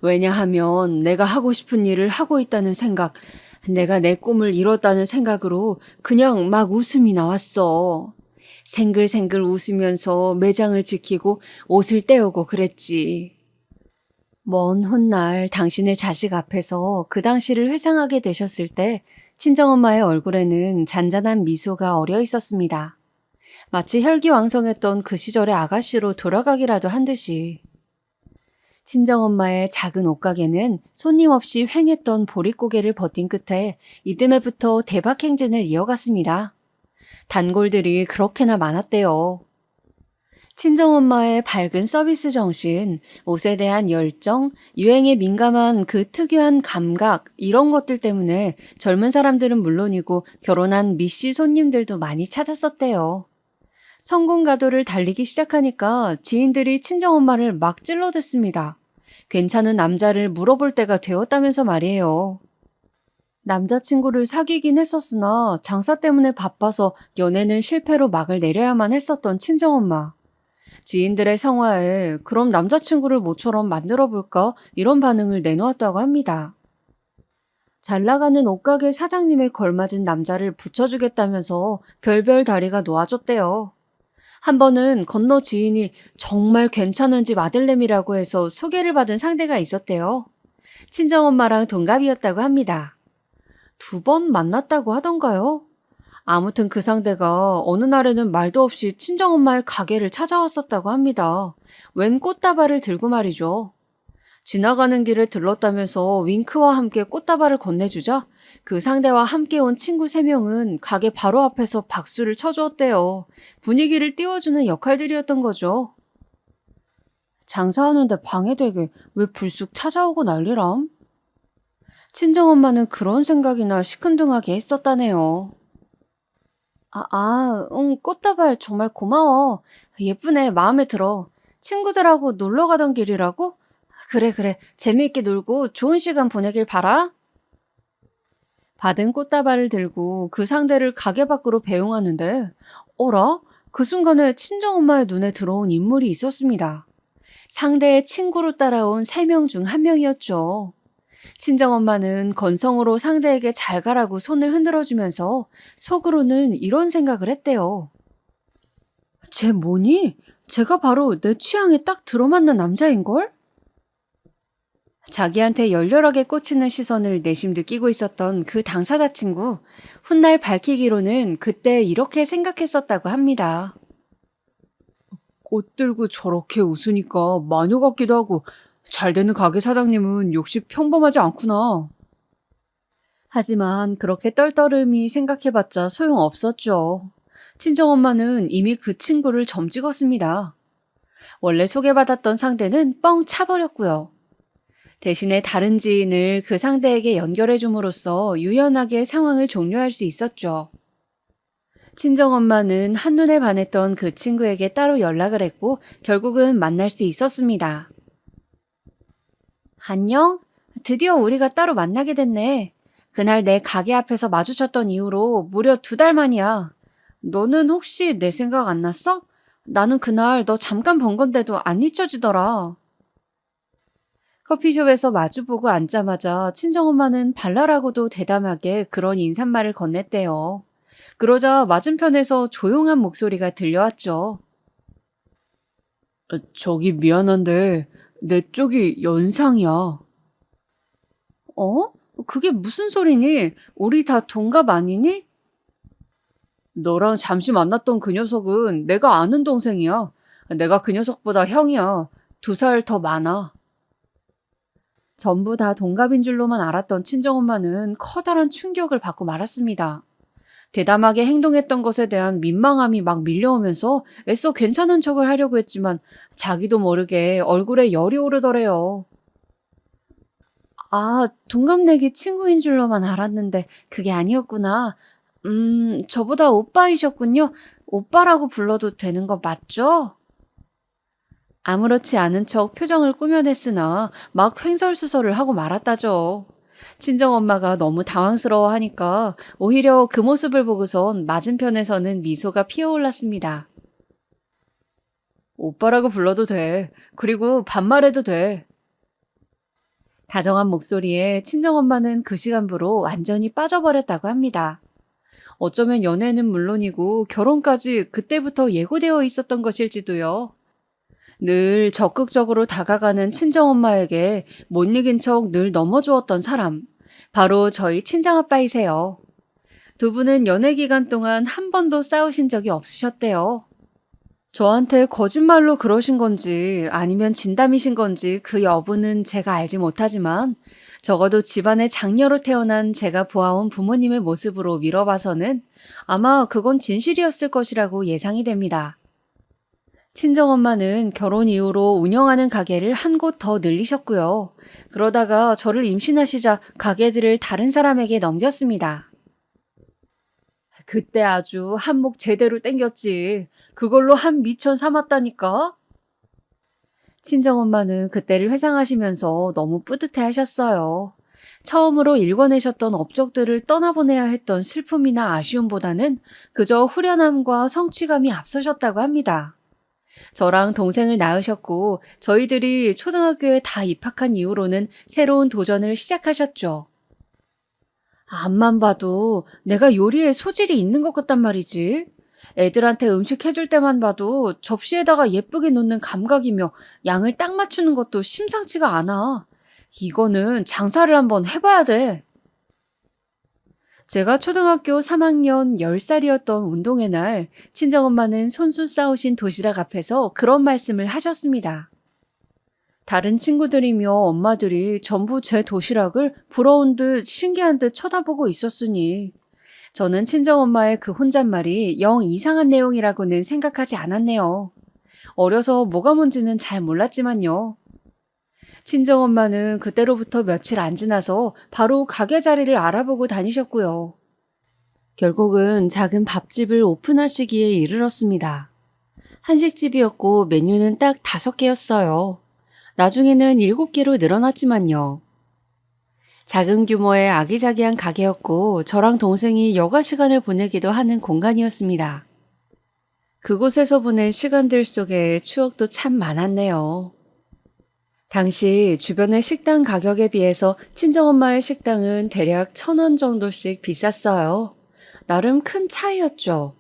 왜냐하면 내가 하고 싶은 일을 하고 있다는 생각, 내가 내 꿈을 이뤘다는 생각으로 그냥 막 웃음이 나왔어. 생글생글 웃으면서 매장을 지키고 옷을 떼오고 그랬지. 먼 훗날 당신의 자식 앞에서 그 당시를 회상하게 되셨을 때 친정엄마의 얼굴에는 잔잔한 미소가 어려 있었습니다. 마치 혈기왕성했던 그 시절의 아가씨로 돌아가기라도 한 듯이. 친정엄마의 작은 옷가게는 손님 없이 횡했던 보릿고개를 버틴 끝에 이듬해부터 대박 행진을 이어갔습니다. 단골들이 그렇게나 많았대요. 친정엄마의 밝은 서비스 정신, 옷에 대한 열정, 유행에 민감한 그 특유한 감각, 이런 것들 때문에 젊은 사람들은 물론이고 결혼한 미씨 손님들도 많이 찾았었대요. 성공 가도를 달리기 시작하니까 지인들이 친정엄마를 막 찔러댔습니다. 괜찮은 남자를 물어볼 때가 되었다면서 말이에요. 남자친구를 사귀긴 했었으나 장사 때문에 바빠서 연애는 실패로 막을 내려야만 했었던 친정엄마. 지인들의 성화에 그럼 남자친구를 모처럼 만들어볼까? 이런 반응을 내놓았다고 합니다. 잘 나가는 옷가게 사장님에 걸맞은 남자를 붙여주겠다면서 별별 다리가 놓아줬대요. 한 번은 건너 지인이 정말 괜찮은 집 아들내미라고 해서 소개를 받은 상대가 있었대요. 친정엄마랑 동갑이었다고 합니다. 2번 만났다고 하던가요? 아무튼 그 상대가 어느 날에는 말도 없이 친정엄마의 가게를 찾아왔었다고 합니다. 웬 꽃다발을 들고 말이죠. 지나가는 길에 들렀다면서 윙크와 함께 꽃다발을 건네주자 그 상대와 함께 온 친구 3명은 가게 바로 앞에서 박수를 쳐주었대요. 분위기를 띄워주는 역할들이었던 거죠. 장사하는데 방해되게 왜 불쑥 찾아오고 난리람? 친정엄마는 그런 생각이나 시큰둥하게 했었다네요. 꽃다발 정말 고마워. 예쁘네, 마음에 들어. 친구들하고 놀러 가던 길이라고? 그래. 재미있게 놀고 좋은 시간 보내길 바라. 받은 꽃다발을 들고 그 상대를 가게 밖으로 배웅하는데, 어라? 그 순간에 친정엄마의 눈에 들어온 인물이 있었습니다. 상대의 친구로 따라온 3명 중 1명이었죠. 친정엄마는 건성으로 상대에게 잘 가라고 손을 흔들어주면서 속으로는 이런 생각을 했대요. 쟤 뭐니? 쟤가 바로 내 취향에 딱 들어맞는 남자인걸? 자기한테 열렬하게 꽂히는 시선을 내심 느끼고 있었던 그 당사자 친구, 훗날 밝히기로는 그때 이렇게 생각했었다고 합니다. 꽃 들고 저렇게 웃으니까 마녀 같기도 하고 잘 되는 가게 사장님은 역시 평범하지 않구나. 하지만 그렇게 떨떠름이 생각해봤자 소용없었죠. 친정엄마는 이미 그 친구를 점 찍었습니다. 원래 소개받았던 상대는 뻥 차버렸고요. 대신에 다른 지인을 그 상대에게 연결해줌으로써 유연하게 상황을 종료할 수 있었죠. 친정엄마는 한눈에 반했던 그 친구에게 따로 연락을 했고 결국은 만날 수 있었습니다. 안녕? 드디어 우리가 따로 만나게 됐네. 그날 내 가게 앞에서 마주쳤던 이후로 무려 2달 만이야. 너는 혹시 내 생각 안 났어? 나는 그날 너 잠깐 본 건데도 안 잊혀지더라. 커피숍에서 마주보고 앉자마자 친정엄마는 발랄하고도 대담하게 그런 인사말을 건넸대요. 그러자 맞은편에서 조용한 목소리가 들려왔죠. 저기 미안한데 내 쪽이 연상이야. 어? 그게 무슨 소리니? 우리 다 동갑 아니니? 너랑 잠시 만났던 그 녀석은 내가 아는 동생이야. 내가 그 녀석보다 형이야. 2살 더 많아. 전부 다 동갑인 줄로만 알았던 친정엄마는 커다란 충격을 받고 말았습니다. 대담하게 행동했던 것에 대한 민망함이 막 밀려오면서 애써 괜찮은 척을 하려고 했지만 자기도 모르게 얼굴에 열이 오르더래요. 아, 동갑내기 친구인 줄로만 알았는데 그게 아니었구나. 저보다 오빠이셨군요. 오빠라고 불러도 되는 거 맞죠? 아무렇지 않은 척 표정을 꾸며냈으나 막 횡설수설을 하고 말았다죠. 친정엄마가 너무 당황스러워하니까 오히려 그 모습을 보고선 맞은편에서는 미소가 피어올랐습니다. 오빠라고 불러도 돼. 그리고 반말해도 돼. 다정한 목소리에 친정엄마는 그 시간부로 완전히 빠져버렸다고 합니다. 어쩌면 연애는 물론이고 결혼까지 그때부터 예고되어 있었던 것일지도요. 늘 적극적으로 다가가는 친정엄마에게 못 이긴 척 늘 넘어주었던 사람. 바로 저희 친정아빠이세요. 두 분은 연애 기간 동안 한 번도 싸우신 적이 없으셨대요. 저한테 거짓말로 그러신 건지 아니면 진담이신 건지 그 여부는 제가 알지 못하지만 적어도 집안의 장녀로 태어난 제가 보아온 부모님의 모습으로 미뤄봐서는 아마 그건 진실이었을 것이라고 예상이 됩니다. 친정엄마는 결혼 이후로 운영하는 가게를 한 곳 더 늘리셨고요. 그러다가 저를 임신하시자 가게들을 다른 사람에게 넘겼습니다. 그때 아주 한몫 제대로 땡겼지. 그걸로 한 미천 삼았다니까? 친정엄마는 그때를 회상하시면서 너무 뿌듯해 하셨어요. 처음으로 일궈내셨던 업적들을 떠나보내야 했던 슬픔이나 아쉬움보다는 그저 후련함과 성취감이 앞서셨다고 합니다. 저랑 동생을 낳으셨고 저희들이 초등학교에 다 입학한 이후로는 새로운 도전을 시작하셨죠. 앞만 봐도 내가 요리에 소질이 있는 것 같단 말이지. 애들한테 음식 해줄 때만 봐도 접시에다가 예쁘게 놓는 감각이며 양을 딱 맞추는 것도 심상치가 않아. 이거는 장사를 한번 해봐야 돼. 제가 초등학교 3학년 10살이었던 운동회 날 친정엄마는 손수 싸우신 도시락 앞에서 그런 말씀을 하셨습니다. 다른 친구들이며 엄마들이 전부 제 도시락을 부러운 듯 신기한 듯 쳐다보고 있었으니 저는 친정엄마의 그 혼잣말이 영 이상한 내용이라고는 생각하지 않았네요. 어려서 뭐가 뭔지는 잘 몰랐지만요. 친정엄마는 그때로부터 며칠 안 지나서 바로 가게 자리를 알아보고 다니셨고요. 결국은 작은 밥집을 오픈하시기에 이르렀습니다. 한식집이었고 메뉴는 딱 5개였어요. 나중에는 7개로 늘어났지만요. 작은 규모의 아기자기한 가게였고 저랑 동생이 여가 시간을 보내기도 하는 공간이었습니다. 그곳에서 보낸 시간들 속에 추억도 참 많았네요. 당시 주변의 식당 가격에 비해서 친정엄마의 식당은 대략 1,000원 정도씩 비쌌어요. 나름 큰 차이였죠.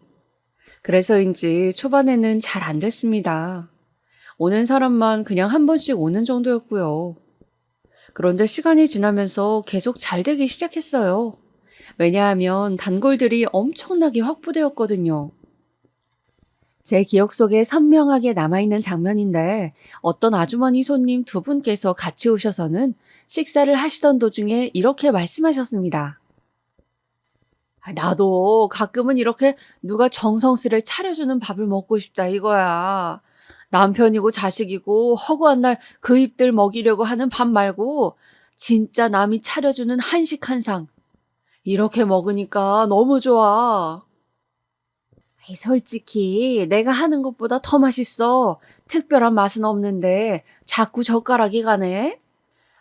그래서인지 초반에는 잘 안 됐습니다. 오는 사람만 그냥 한 번씩 오는 정도였고요. 그런데 시간이 지나면서 계속 잘 되기 시작했어요. 왜냐하면 단골들이 엄청나게 확보되었거든요. 제 기억 속에 선명하게 남아있는 장면인데 어떤 아주머니 손님 2분께서 같이 오셔서는 식사를 하시던 도중에 이렇게 말씀하셨습니다. 나도 가끔은 이렇게 누가 정성스레 차려주는 밥을 먹고 싶다 이거야. 남편이고 자식이고 허구한 날 그 입들 먹이려고 하는 밥 말고 진짜 남이 차려주는 한식 한 상. 이렇게 먹으니까 너무 좋아. 솔직히 내가 하는 것보다 더 맛있어. 특별한 맛은 없는데 자꾸 젓가락이 가네.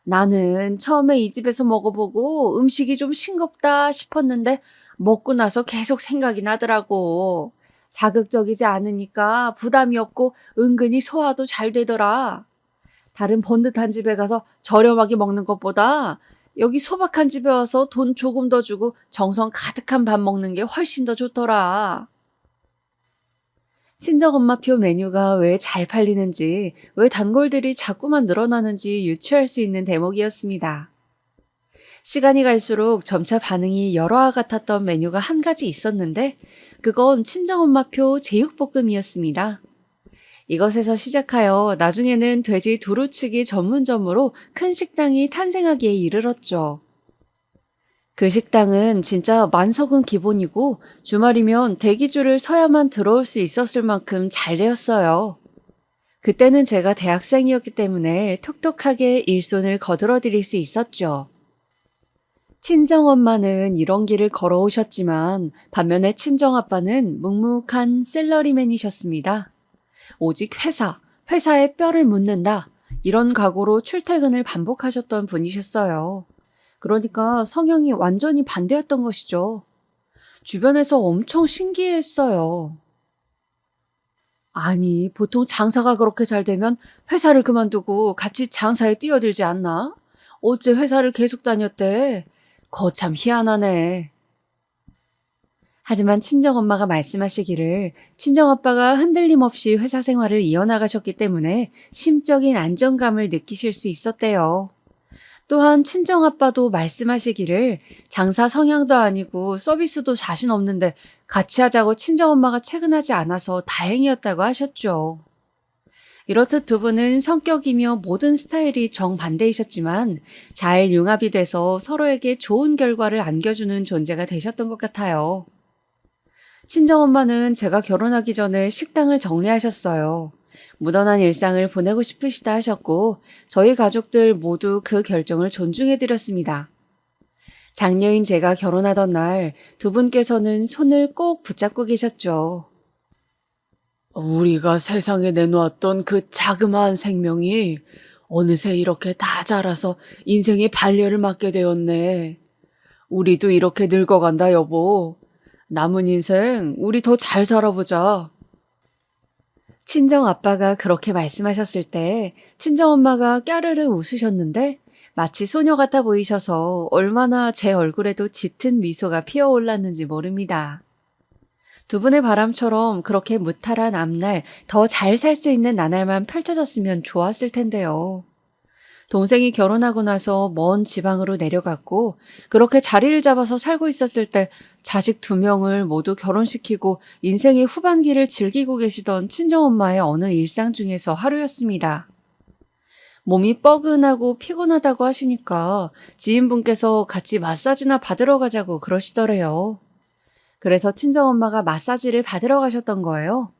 나는 처음에 이 집에서 먹어보고 음식이 좀 싱겁다 싶었는데 먹고 나서 계속 생각이 나더라고. 자극적이지 않으니까 부담이 없고 은근히 소화도 잘 되더라. 다른 번듯한 집에 가서 저렴하게 먹는 것보다 여기 소박한 집에 와서 돈 조금 더 주고 정성 가득한 밥 먹는 게 훨씬 더 좋더라. 친정엄마표 메뉴가 왜 잘 팔리는지, 왜 단골들이 자꾸만 늘어나는지 유추할 수 있는 대목이었습니다. 시간이 갈수록 점차 반응이 열화와 같았던 메뉴가 한 가지 있었는데 그건 친정엄마표 제육볶음이었습니다. 이것에서 시작하여 나중에는 돼지 두루치기 전문점으로 큰 식당이 탄생하기에 이르렀죠. 그 식당은 진짜 만석은 기본이고 주말이면 대기줄을 서야만 들어올 수 있었을 만큼 잘 되었어요. 그때는 제가 대학생이었기 때문에 톡톡하게 일손을 거들어드릴 수 있었죠. 친정엄마는 이런 길을 걸어오셨지만 반면에 친정아빠는 묵묵한 셀러리맨이셨습니다. 오직 회사에 뼈를 묻는다. 이런 각오로 출퇴근을 반복하셨던 분이셨어요. 그러니까 성향이 완전히 반대였던 것이죠. 주변에서 엄청 신기해했어요. 아니, 보통 장사가 그렇게 잘 되면 회사를 그만두고 같이 장사에 뛰어들지 않나? 어째 회사를 계속 다녔대? 거참 희한하네. 하지만 친정엄마가 말씀하시기를 친정아빠가 흔들림 없이 회사 생활을 이어나가셨기 때문에 심적인 안정감을 느끼실 수 있었대요. 또한 친정아빠도 말씀하시기를 장사 성향도 아니고 서비스도 자신 없는데 같이 하자고 친정엄마가 채근하지 않아서 다행이었다고 하셨죠. 이렇듯 두 분은 성격이며 모든 스타일이 정반대이셨지만 잘 융합이 돼서 서로에게 좋은 결과를 안겨주는 존재가 되셨던 것 같아요. 친정엄마는 제가 결혼하기 전에 식당을 정리하셨어요. 무던한 일상을 보내고 싶으시다 하셨고 저희 가족들 모두 그 결정을 존중해드렸습니다. 장녀인 제가 결혼하던 날 두 분께서는 손을 꼭 붙잡고 계셨죠. 우리가 세상에 내놓았던 그 자그마한 생명이 어느새 이렇게 다 자라서 인생의 반려를 맡게 되었네. 우리도 이렇게 늙어간다, 여보. 남은 인생 우리 더 잘 살아보자. 친정 아빠가 그렇게 말씀하셨을 때 친정 엄마가 까르르 웃으셨는데 마치 소녀 같아 보이셔서 얼마나 제 얼굴에도 짙은 미소가 피어올랐는지 모릅니다. 두 분의 바람처럼 그렇게 무탈한 앞날, 더 잘 살 수 있는 나날만 펼쳐졌으면 좋았을 텐데요. 동생이 결혼하고 나서 먼 지방으로 내려갔고 그렇게 자리를 잡아서 살고 있었을 때 자식 2명을 모두 결혼시키고 인생의 후반기를 즐기고 계시던 친정엄마의 어느 일상 중에서 하루였습니다. 몸이 뻐근하고 피곤하다고 하시니까 지인분께서 같이 마사지나 받으러 가자고 그러시더래요. 그래서 친정엄마가 마사지를 받으러 가셨던 거예요.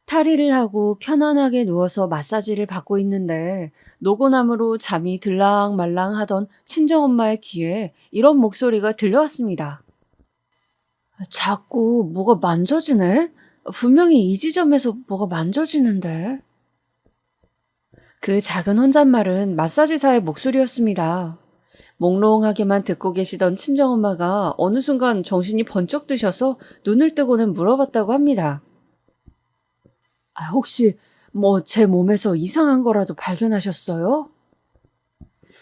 탈의를 하고 편안하게 누워서 마사지를 받고 있는데 노곤함으로 잠이 들랑말랑 하던 친정엄마의 귀에 이런 목소리가 들려왔습니다. 자꾸 뭐가 만져지네? 분명히 이 지점에서 뭐가 만져지는데? 그 작은 혼잣말은 마사지사의 목소리였습니다. 몽롱하게만 듣고 계시던 친정엄마가 어느 순간 정신이 번쩍 드셔서 눈을 뜨고는 물어봤다고 합니다. 혹시 제 몸에서 이상한 거라도 발견하셨어요?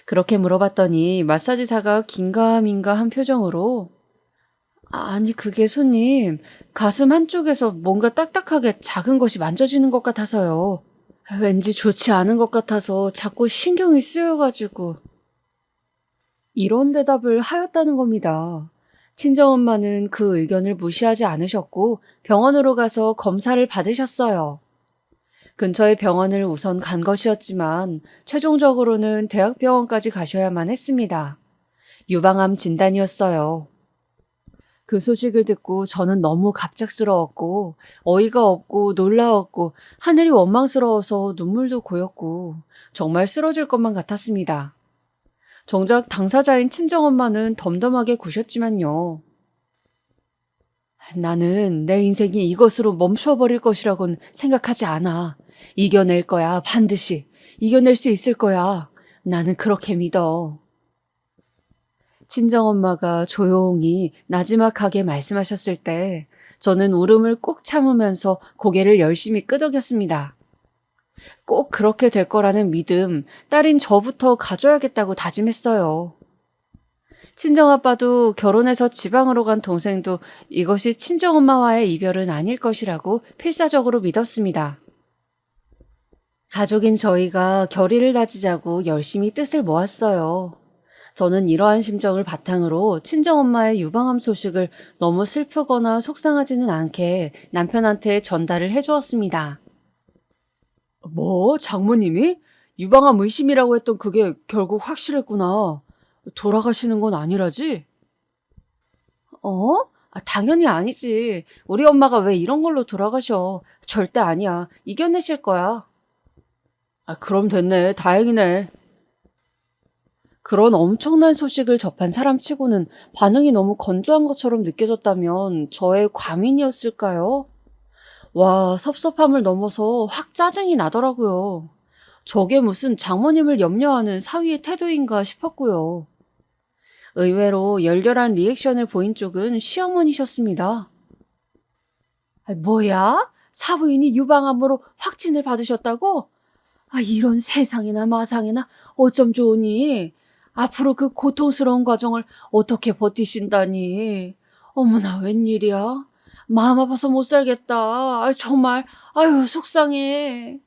그렇게 물어봤더니 마사지사가 긴가민가한 표정으로 아니 그게 손님 가슴 한쪽에서 뭔가 딱딱하게 작은 것이 만져지는 것 같아서요. 왠지 좋지 않은 것 같아서 자꾸 신경이 쓰여가지고 이런 대답을 하였다는 겁니다. 친정엄마는 그 의견을 무시하지 않으셨고 병원으로 가서 검사를 받으셨어요. 근처의 병원을 우선 간 것이었지만 최종적으로는 대학병원까지 가셔야만 했습니다. 유방암 진단이었어요. 그 소식을 듣고 저는 너무 갑작스러웠고 어이가 없고 놀라웠고 하늘이 원망스러워서 눈물도 고였고 정말 쓰러질 것만 같았습니다. 정작 당사자인 친정엄마는 덤덤하게 구셨지만요. 나는 내 인생이 이것으로 멈추어버릴 것이라고는 생각하지 않아. 이겨낼 거야, 반드시. 이겨낼 수 있을 거야. 나는 그렇게 믿어. 친정엄마가 조용히 나지막하게 말씀하셨을 때 저는 울음을 꾹 참으면서 고개를 열심히 끄덕였습니다. 꼭 그렇게 될 거라는 믿음, 딸인 저부터 가져야겠다고 다짐했어요. 친정아빠도 결혼해서 지방으로 간 동생도 이것이 친정엄마와의 이별은 아닐 것이라고 필사적으로 믿었습니다. 가족인 저희가 결의를 다지자고 열심히 뜻을 모았어요. 저는 이러한 심정을 바탕으로 친정엄마의 유방암 소식을 너무 슬프거나 속상하지는 않게 남편한테 전달을 해주었습니다. 뭐? 장모님이? 유방암 의심이라고 했던 그게 결국 확실했구나. 돌아가시는 건 아니라지? 어? 당연히 아니지. 우리 엄마가 왜 이런 걸로 돌아가셔. 절대 아니야. 이겨내실 거야. 그럼 됐네. 다행이네. 그런 엄청난 소식을 접한 사람치고는 반응이 너무 건조한 것처럼 느껴졌다면 저의 과민이었을까요? 와, 섭섭함을 넘어서 확 짜증이 나더라고요. 저게 무슨 장모님을 염려하는 사위의 태도인가 싶었고요. 의외로 열렬한 리액션을 보인 쪽은 시어머니셨습니다. 뭐야? 사부인이 유방암으로 확진을 받으셨다고? 이런 세상이나 마상이나 어쩜 좋으니? 앞으로 그 고통스러운 과정을 어떻게 버티신다니? 어머나, 웬일이야? 마음 아파서 못 살겠다. 정말, 속상해.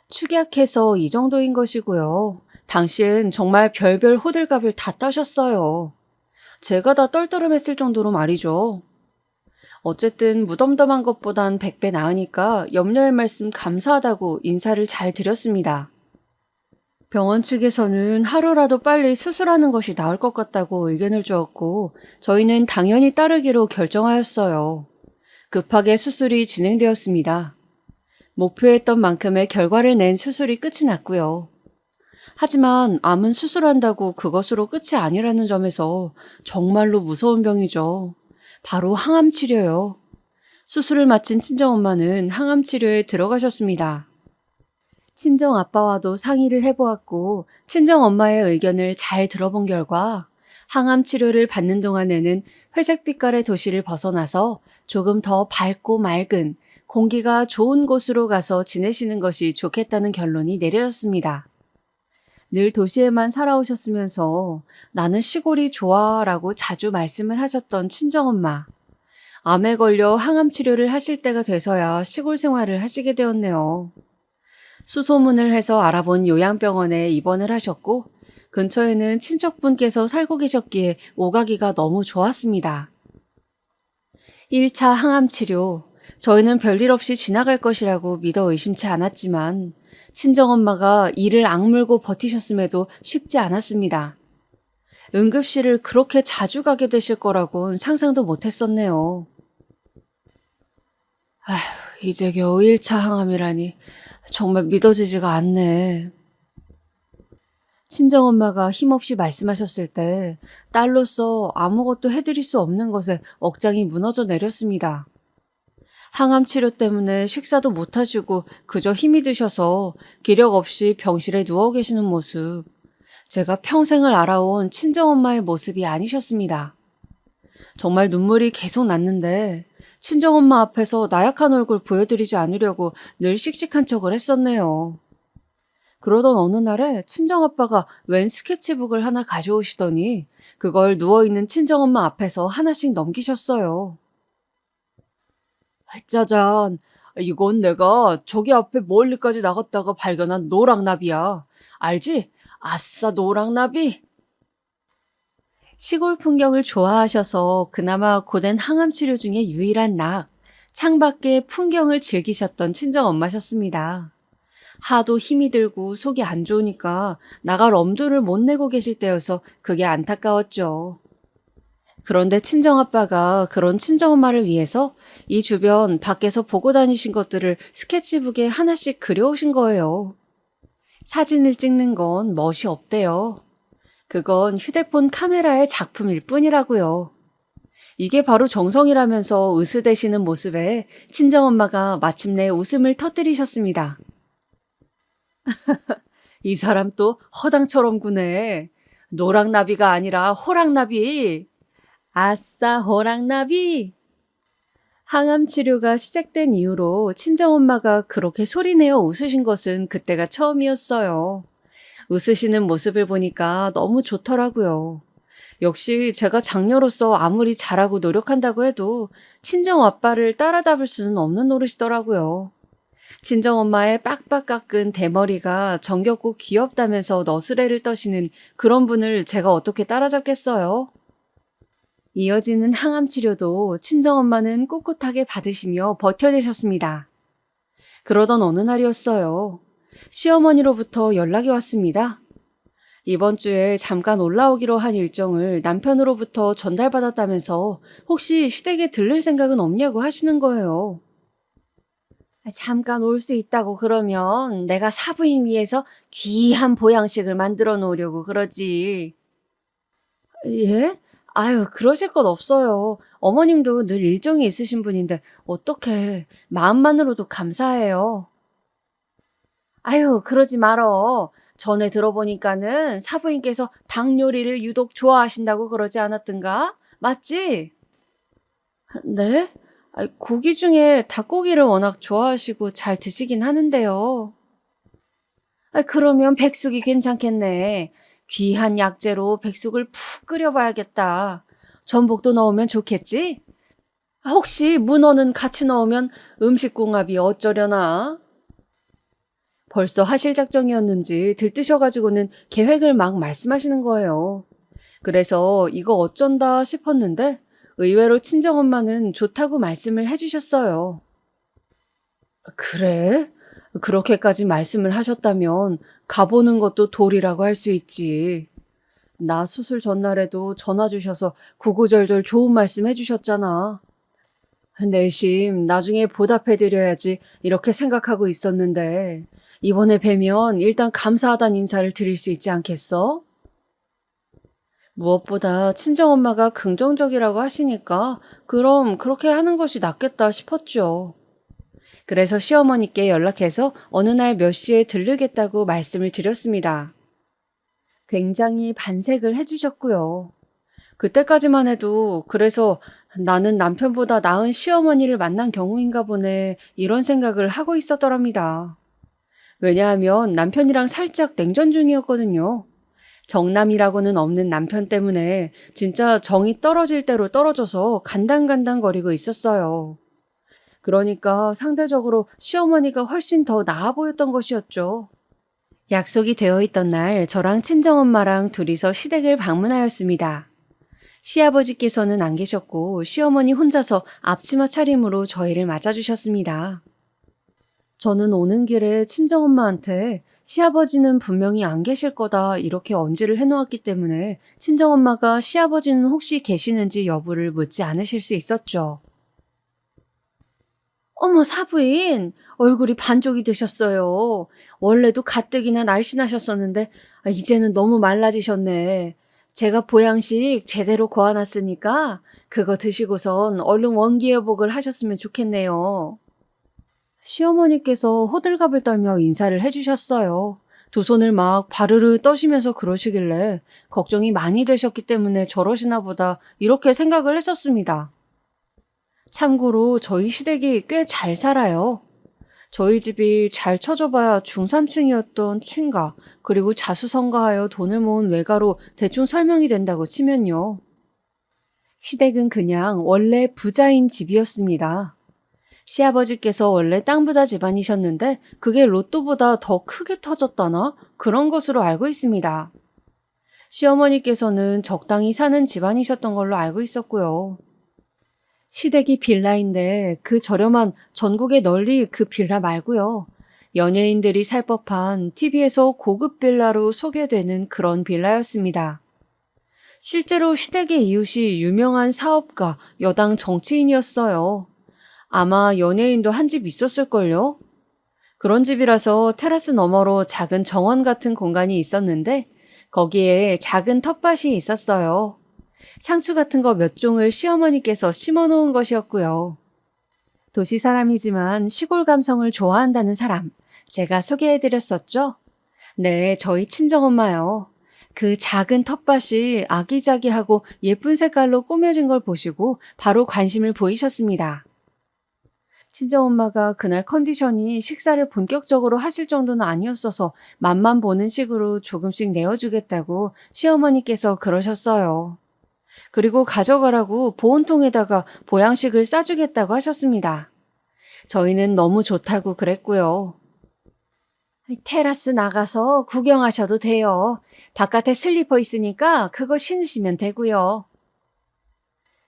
축약해서 이 정도인 것이고요. 당신 정말 별별 호들갑을 다 따셨어요. 제가 다 떨떠름했을 정도로 말이죠. 어쨌든 무덤덤한 것보단 100배 나으니까 염려의 말씀 감사하다고 인사를 잘 드렸습니다. 병원 측에서는 하루라도 빨리 수술하는 것이 나을 것 같다고 의견을 주었고 저희는 당연히 따르기로 결정하였어요. 급하게 수술이 진행되었습니다. 목표했던 만큼의 결과를 낸 수술이 끝이 났고요. 하지만 암은 수술한다고 그것으로 끝이 아니라는 점에서 정말로 무서운 병이죠. 바로 항암 치료요. 수술을 마친 친정엄마는 항암 치료에 들어가셨습니다. 친정아빠와도 상의를 해보았고 친정엄마의 의견을 잘 들어본 결과 항암 치료를 받는 동안에는 회색 빛깔의 도시를 벗어나서 조금 더 밝고 맑은 공기가 좋은 곳으로 가서 지내시는 것이 좋겠다는 결론이 내려졌습니다. 늘 도시에만 살아오셨으면서 나는 시골이 좋아 라고 자주 말씀을 하셨던 친정엄마. 암에 걸려 항암 치료를 하실 때가 돼서야 시골 생활을 하시게 되었네요. 수소문을 해서 알아본 요양병원에 입원을 하셨고 근처에는 친척분께서 살고 계셨기에 오가기가 너무 좋았습니다. 1차 항암 치료. 저희는 별일 없이 지나갈 것이라고 믿어 의심치 않았지만 친정엄마가 이를 악물고 버티셨음에도 쉽지 않았습니다. 응급실을 그렇게 자주 가게 되실 거라곤 상상도 못했었네요. 이제 겨우 1차 항암이라니 정말 믿어지지가 않네. 친정엄마가 힘없이 말씀하셨을 때 딸로서 아무것도 해드릴 수 없는 것에 억장이 무너져 내렸습니다. 항암 치료 때문에 식사도 못하시고 그저 힘이 드셔서 기력 없이 병실에 누워 계시는 모습. 제가 평생을 알아온 친정엄마의 모습이 아니셨습니다. 정말 눈물이 계속 났는데 친정엄마 앞에서 나약한 얼굴 보여드리지 않으려고 늘 씩씩한 척을 했었네요. 그러던 어느 날에 친정아빠가 웬 스케치북을 하나 가져오시더니 그걸 누워있는 친정엄마 앞에서 하나씩 넘기셨어요. 짜잔, 이건 내가 저기 앞에 멀리까지 나갔다가 발견한 노랑나비야. 알지? 아싸 노랑나비! 시골 풍경을 좋아하셔서 그나마 고된 항암 치료 중에 유일한 창밖의 풍경을 즐기셨던 친정엄마셨습니다. 하도 힘이 들고 속이 안 좋으니까 나갈 엄두를 못 내고 계실 때여서 그게 안타까웠죠. 그런데 친정아빠가 그런 친정엄마를 위해서 이 주변 밖에서 보고 다니신 것들을 스케치북에 하나씩 그려오신 거예요. 사진을 찍는 건 멋이 없대요. 그건 휴대폰 카메라의 작품일 뿐이라고요. 이게 바로 정성이라면서 으스대시는 모습에 친정엄마가 마침내 웃음을 터뜨리셨습니다. 이 사람 또 허당처럼 구네. 노랑나비가 아니라 호랑나비. 아싸 호랑나비. 항암 치료가 시작된 이후로 친정엄마가 그렇게 소리내어 웃으신 것은 그때가 처음이었어요. 웃으시는 모습을 보니까 너무 좋더라고요. 역시 제가 장녀로서 아무리 잘하고 노력한다고 해도 친정아빠를 따라잡을 수는 없는 노릇이더라고요. 친정엄마의 빡빡 깎은 대머리가 정겹고 귀엽다면서 너스레를 떠시는 그런 분을 제가 어떻게 따라잡겠어요? 이어지는 항암 치료도 친정엄마는 꿋꿋하게 받으시며 버텨내셨습니다. 그러던 어느 날이었어요. 시어머니로부터 연락이 왔습니다. 이번 주에 잠깐 올라오기로 한 일정을 남편으로부터 전달받았다면서 혹시 시댁에 들를 생각은 없냐고 하시는 거예요. 잠깐 올 수 있다고 그러면 내가 사부인 위해서 귀한 보양식을 만들어 놓으려고 그러지. 예? 아유, 그러실 것 없어요. 어머님도 늘 일정이 있으신 분인데 어떻게 마음만으로도 감사해요. 아유, 그러지 말어. 전에 들어보니까는 사부인께서 닭 요리를 유독 좋아하신다고 그러지 않았던가? 맞지? 네? 고기 중에 닭고기를 워낙 좋아하시고 잘 드시긴 하는데요. 그러면 백숙이 괜찮겠네. 귀한 약재로 백숙을 푹 끓여봐야겠다. 전복도 넣으면 좋겠지? 혹시 문어는 같이 넣으면 음식궁합이 어쩌려나? 벌써 하실 작정이었는지 들뜨셔가지고는 계획을 막 말씀하시는 거예요. 그래서 이거 어쩐다 싶었는데 의외로 친정엄마는 좋다고 말씀을 해주셨어요. 그래? 그렇게까지 말씀을 하셨다면 가보는 것도 도리라고 할 수 있지. 나 수술 전날에도 전화 주셔서 구구절절 좋은 말씀 해주셨잖아. 내심 나중에 보답해드려야지 이렇게 생각하고 있었는데 이번에 뵈면 일단 감사하다는 인사를 드릴 수 있지 않겠어? 무엇보다 친정엄마가 긍정적이라고 하시니까 그럼 그렇게 하는 것이 낫겠다 싶었죠. 그래서 시어머니께 연락해서 어느 날 몇 시에 들르겠다고 말씀을 드렸습니다. 굉장히 반색을 해주셨고요. 그때까지만 해도 그래서 나는 남편보다 나은 시어머니를 만난 경우인가 보네 이런 생각을 하고 있었더랍니다. 왜냐하면 남편이랑 살짝 냉전 중이었거든요. 정남이라고는 없는 남편 때문에 진짜 정이 떨어질 대로 떨어져서 간당간당거리고 있었어요. 그러니까 상대적으로 시어머니가 훨씬 더 나아 보였던 것이었죠. 약속이 되어 있던 날 저랑 친정엄마랑 둘이서 시댁을 방문하였습니다. 시아버지께서는 안 계셨고 시어머니 혼자서 앞치마 차림으로 저희를 맞아주셨습니다. 저는 오는 길에 친정엄마한테 시아버지는 분명히 안 계실 거다 이렇게 언지를 해놓았기 때문에 친정엄마가 시아버지는 혹시 계시는지 여부를 묻지 않으실 수 있었죠. 어머, 사부인, 얼굴이 반쪽이 되셨어요. 원래도 가뜩이나 날씬하셨었는데 이제는 너무 말라지셨네. 제가 보양식 제대로 고아놨으니까 그거 드시고선 얼른 원기회복을 하셨으면 좋겠네요. 시어머니께서 호들갑을 떨며 인사를 해주셨어요. 두 손을 막 바르르 떠시면서 그러시길래 걱정이 많이 되셨기 때문에 저러시나 보다 이렇게 생각을 했었습니다. 참고로 저희 시댁이 꽤 잘 살아요. 저희 집이 잘 쳐줘봐야 중산층이었던 친가, 그리고 자수성가하여 돈을 모은 외가로 대충 설명이 된다고 치면요. 시댁은 그냥 원래 부자인 집이었습니다. 시아버지께서 원래 땅부자 집안이셨는데 그게 로또보다 더 크게 터졌다나 그런 것으로 알고 있습니다. 시어머니께서는 적당히 사는 집안이셨던 걸로 알고 있었고요. 시댁이 빌라인데 그 저렴한 전국에 널리 그 빌라 말고요. 연예인들이 살 법한 TV에서 고급 빌라로 소개되는 그런 빌라였습니다. 실제로 시댁의 이웃이 유명한 사업가, 여당 정치인이었어요. 아마 연예인도 한 집 있었을걸요? 그런 집이라서 테라스 너머로 작은 정원 같은 공간이 있었는데 거기에 작은 텃밭이 있었어요. 상추 같은 거 몇 종을 시어머니께서 심어 놓은 것이었고요. 도시 사람이지만 시골 감성을 좋아한다는 사람, 제가 소개해드렸었죠? 네, 저희 친정엄마요. 그 작은 텃밭이 아기자기하고 예쁜 색깔로 꾸며진 걸 보시고 바로 관심을 보이셨습니다. 친정엄마가 그날 컨디션이 식사를 본격적으로 하실 정도는 아니었어서 맛만 보는 식으로 조금씩 내어주겠다고 시어머니께서 그러셨어요. 그리고 가져가라고 보온통에다가 보양식을 싸주겠다고 하셨습니다. 저희는 너무 좋다고 그랬고요. 테라스 나가서 구경하셔도 돼요. 바깥에 슬리퍼 있으니까 그거 신으시면 되고요.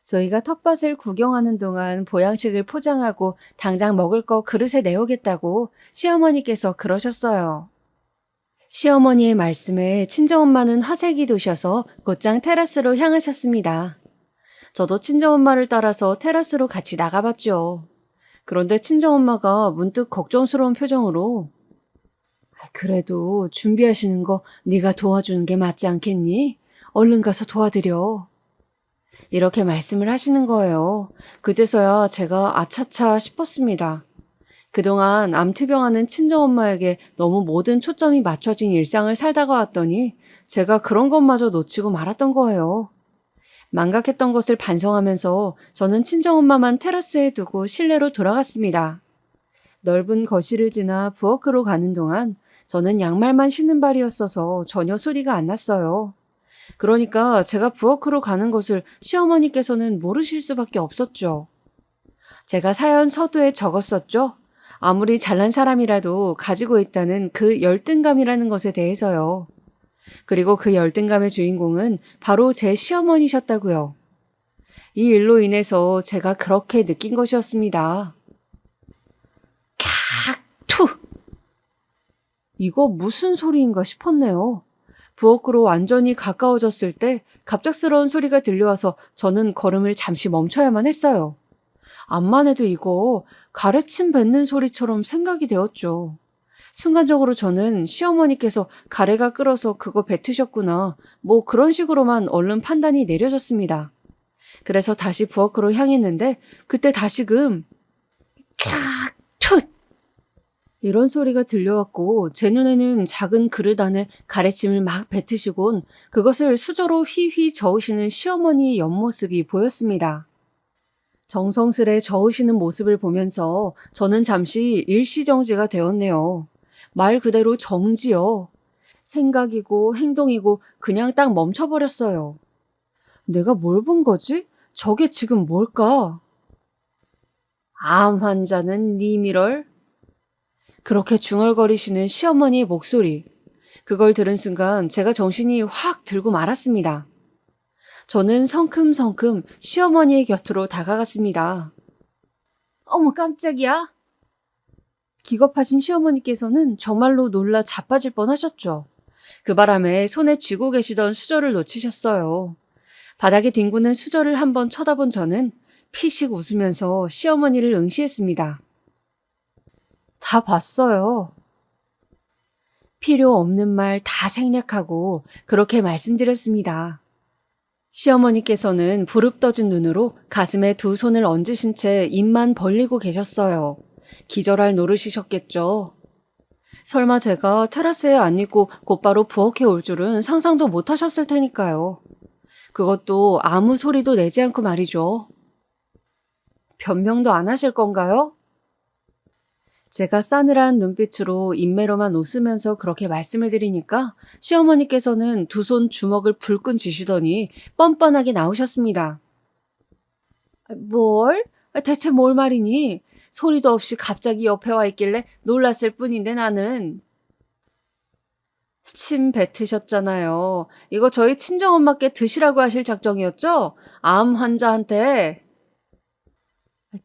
저희가 텃밭을 구경하는 동안 보양식을 포장하고 당장 먹을 거 그릇에 내오겠다고 시어머니께서 그러셨어요. 시어머니의 말씀에 친정엄마는 화색이 도셔서 곧장 테라스로 향하셨습니다. 저도 친정엄마를 따라서 테라스로 같이 나가봤죠. 그런데 친정엄마가 문득 걱정스러운 표정으로 그래도 준비하시는 거 네가 도와주는 게 맞지 않겠니? 얼른 가서 도와드려. 이렇게 말씀을 하시는 거예요. 그제서야 제가 아차차 싶었습니다. 그동안 암투병하는 친정엄마에게 너무 모든 초점이 맞춰진 일상을 살다가 왔더니 제가 그런 것마저 놓치고 말았던 거예요. 망각했던 것을 반성하면서 저는 친정엄마만 테라스에 두고 실내로 돌아갔습니다. 넓은 거실을 지나 부엌으로 가는 동안 저는 양말만 신은 발이었어서 전혀 소리가 안 났어요. 그러니까 제가 부엌으로 가는 것을 시어머니께서는 모르실 수밖에 없었죠. 제가 사연 서두에 적었었죠. 아무리 잘난 사람이라도 가지고 있다는 그 열등감이라는 것에 대해서요. 그리고 그 열등감의 주인공은 바로 제 시어머니셨다고요. 이 일로 인해서 제가 그렇게 느낀 것이었습니다. 투! 이거 무슨 소리인가 싶었네요. 부엌으로 완전히 가까워졌을 때 갑작스러운 소리가 들려와서 저는 걸음을 잠시 멈춰야만 했어요. 암만 해도 이거 가래침 뱉는 소리처럼 생각이 되었죠. 순간적으로 저는 시어머니께서 가래가 끓어서 그거 뱉으셨구나, 뭐 그런 식으로만 얼른 판단이 내려졌습니다. 그래서 다시 부엌으로 향했는데 그때 다시금 툭! 이런 소리가 들려왔고 제 눈에는 작은 그릇 안에 가래침을 막 뱉으시곤 그것을 수저로 휘휘 저으시는 시어머니의 옆모습이 보였습니다. 정성스레 저으시는 모습을 보면서 저는 잠시 일시정지가 되었네요. 말 그대로 정지요. 생각이고 행동이고 그냥 딱 멈춰버렸어요. 내가 뭘 본 거지? 저게 지금 뭘까? 암 환자는 님이럴? 그렇게 중얼거리시는 시어머니의 목소리. 그걸 들은 순간 제가 정신이 확 들고 말았습니다. 저는 성큼성큼 시어머니의 곁으로 다가갔습니다. 어머 깜짝이야. 기겁하신 시어머니께서는 정말로 놀라 자빠질 뻔하셨죠. 그 바람에 손에 쥐고 계시던 수저를 놓치셨어요. 바닥에 뒹구는 수저를 한번 쳐다본 저는 피식 웃으면서 시어머니를 응시했습니다. 다 봤어요. 필요 없는 말 다 생략하고 그렇게 말씀드렸습니다. 시어머니께서는 부릅떠진 눈으로 가슴에 두 손을 얹으신 채 입만 벌리고 계셨어요. 기절할 노릇이셨겠죠. 설마 제가 테라스에 안 있고 곧바로 부엌에 올 줄은 상상도 못 하셨을 테니까요. 그것도 아무 소리도 내지 않고 말이죠. 변명도 안 하실 건가요? 제가 싸늘한 눈빛으로 인매로만 웃으면서 그렇게 말씀을 드리니까 시어머니께서는 두 손 주먹을 불끈 쥐시더니 뻔뻔하게 나오셨습니다. 뭘? 대체 뭘 말이니? 소리도 없이 갑자기 옆에 와 있길래 놀랐을 뿐인데 나는. 침 뱉으셨잖아요. 이거 저희 친정엄마께 드시라고 하실 작정이었죠? 암 환자한테.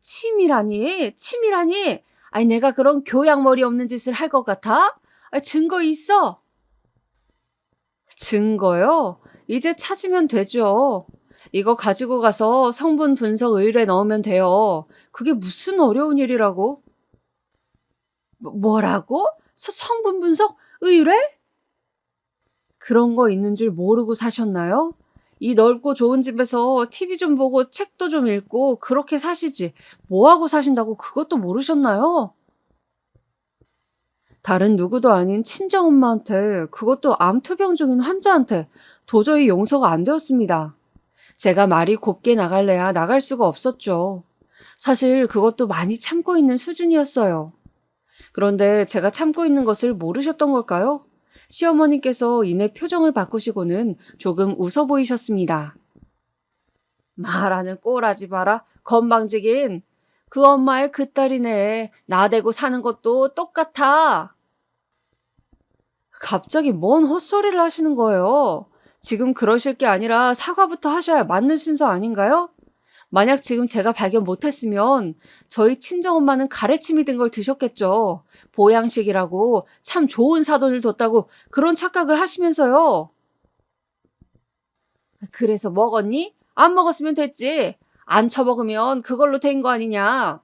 침이라니? 침이라니? 아니 내가 그런 교양머리 없는 짓을 할 것 같아? 증거 있어. 증거요? 이제 찾으면 되죠. 이거 가지고 가서 성분 분석 의뢰 넣으면 돼요. 그게 무슨 어려운 일이라고? 뭐라고? 성분 분석 의뢰? 그런 거 있는 줄 모르고 사셨나요? 이 넓고 좋은 집에서 TV 좀 보고 책도 좀 읽고 그렇게 사시지. 뭐하고 사신다고 그것도 모르셨나요? 다른 누구도 아닌 친정엄마한테, 그것도 암투병 중인 환자한테 도저히 용서가 안 되었습니다. 제가 말이 곱게 나갈래야 나갈 수가 없었죠. 사실 그것도 많이 참고 있는 수준이었어요. 그런데 제가 참고 있는 것을 모르셨던 걸까요? 시어머니께서 이내 표정을 바꾸시고는 조금 웃어 보이셨습니다. 말하는 꼬라지 봐라. 건방지긴. 그 엄마의 그 딸이네. 나대고 사는 것도 똑같아. 갑자기 뭔 헛소리를 하시는 거예요? 지금 그러실 게 아니라 사과부터 하셔야 맞는 순서 아닌가요? 만약 지금 제가 발견 못했으면 저희 친정엄마는 가래침이 든 걸 드셨겠죠. 보양식이라고 참 좋은 사돈을 뒀다고 그런 착각을 하시면서요. 그래서 먹었니? 안 먹었으면 됐지. 안 처먹으면 그걸로 된 거 아니냐.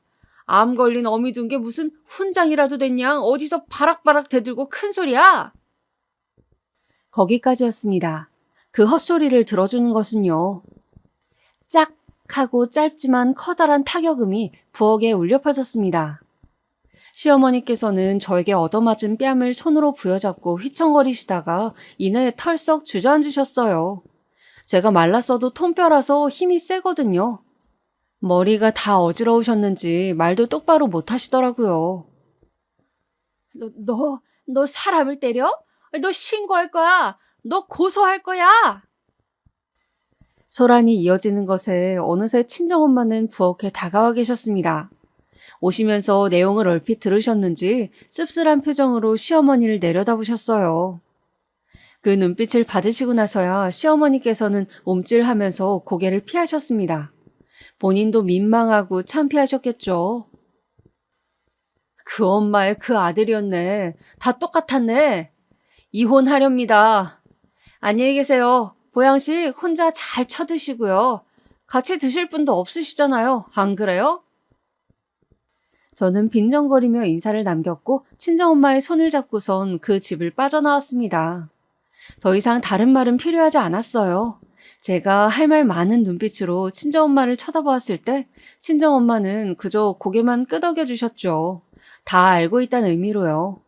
암 걸린 어미 둔 게 무슨 훈장이라도 됐냐. 어디서 바락바락 대들고 큰 소리야. 거기까지였습니다. 그 헛소리를 들어주는 것은요. 짝 하고 짧지만 커다란 타격음이 부엌에 울려 퍼졌습니다. 시어머니께서는 저에게 얻어맞은 뺨을 손으로 부여잡고 휘청거리시다가 이내 털썩 주저앉으셨어요. 제가 말랐어도 통뼈라서 힘이 세거든요. 머리가 다 어지러우셨는지 말도 똑바로 못 하시더라고요. 너 사람을 때려? 너 신고할 거야. 너 고소할 거야. 소란이 이어지는 것에 어느새 친정엄마는 부엌에 다가와 계셨습니다. 오시면서 내용을 얼핏 들으셨는지 씁쓸한 표정으로 시어머니를 내려다보셨어요. 그 눈빛을 받으시고 나서야 시어머니께서는 움찔하면서 고개를 피하셨습니다. 본인도 민망하고 창피하셨겠죠. 그 엄마의 그 아들이었네. 다 똑같았네. 이혼하렵니다. 안녕히 계세요. 보양식 혼자 잘 쳐드시고요. 같이 드실 분도 없으시잖아요. 안 그래요? 저는 빈정거리며 인사를 남겼고 친정엄마의 손을 잡고선 그 집을 빠져나왔습니다. 더 이상 다른 말은 필요하지 않았어요. 제가 할 말 많은 눈빛으로 친정엄마를 쳐다보았을 때 친정엄마는 그저 고개만 끄덕여 주셨죠. 다 알고 있다는 의미로요.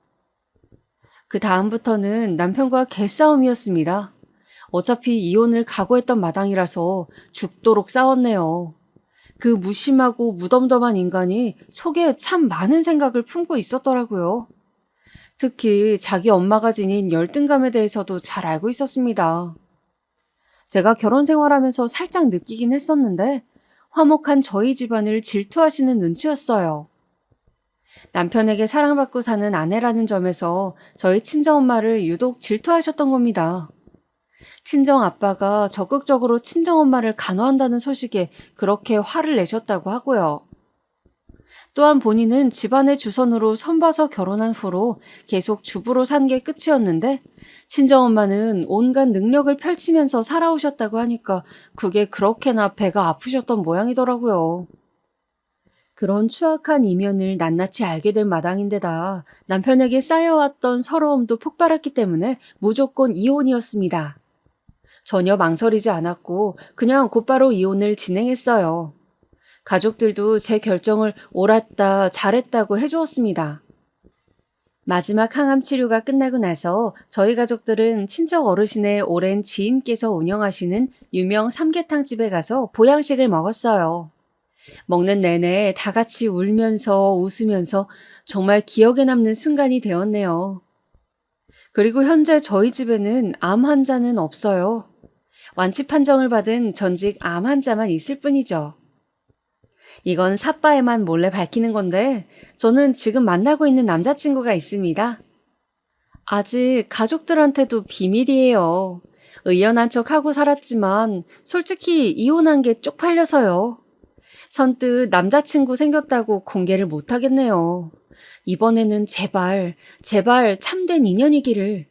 그 다음부터는 남편과 개싸움이었습니다. 어차피 이혼을 각오했던 마당이라서 죽도록 싸웠네요. 그 무심하고 무덤덤한 인간이 속에 참 많은 생각을 품고 있었더라고요. 특히 자기 엄마가 지닌 열등감에 대해서도 잘 알고 있었습니다. 제가 결혼 생활하면서 살짝 느끼긴 했었는데 화목한 저희 집안을 질투하시는 눈치였어요. 남편에게 사랑받고 사는 아내라는 점에서 저희 친정엄마를 유독 질투하셨던 겁니다. 친정아빠가 적극적으로 친정엄마를 간호한다는 소식에 그렇게 화를 내셨다고 하고요. 또한 본인은 집안의 주선으로 선봐서 결혼한 후로 계속 주부로 산 게 끝이었는데 친정엄마는 온갖 능력을 펼치면서 살아오셨다고 하니까 그게 그렇게나 배가 아프셨던 모양이더라고요. 그런 추악한 이면을 낱낱이 알게 된 마당인데다 남편에게 쌓여왔던 서러움도 폭발했기 때문에 무조건 이혼이었습니다. 전혀 망설이지 않았고 그냥 곧바로 이혼을 진행했어요. 가족들도 제 결정을 옳았다, 잘했다고 해주었습니다. 마지막 항암 치료가 끝나고 나서 저희 가족들은 친척 어르신의 오랜 지인께서 운영하시는 유명 삼계탕집에 가서 보양식을 먹었어요. 먹는 내내 다 같이 울면서 웃으면서 정말 기억에 남는 순간이 되었네요. 그리고 현재 저희 집에는 암 환자는 없어요. 완치 판정을 받은 전직 암 환자만 있을 뿐이죠. 이건 삿바에만 몰래 밝히는 건데 저는 지금 만나고 있는 남자친구가 있습니다. 아직 가족들한테도 비밀이에요. 의연한 척 하고 살았지만 솔직히 이혼한 게 쪽팔려서요. 선뜻 남자친구 생겼다고 공개를 못하겠네요. 이번에는 제발 참된 인연이기를.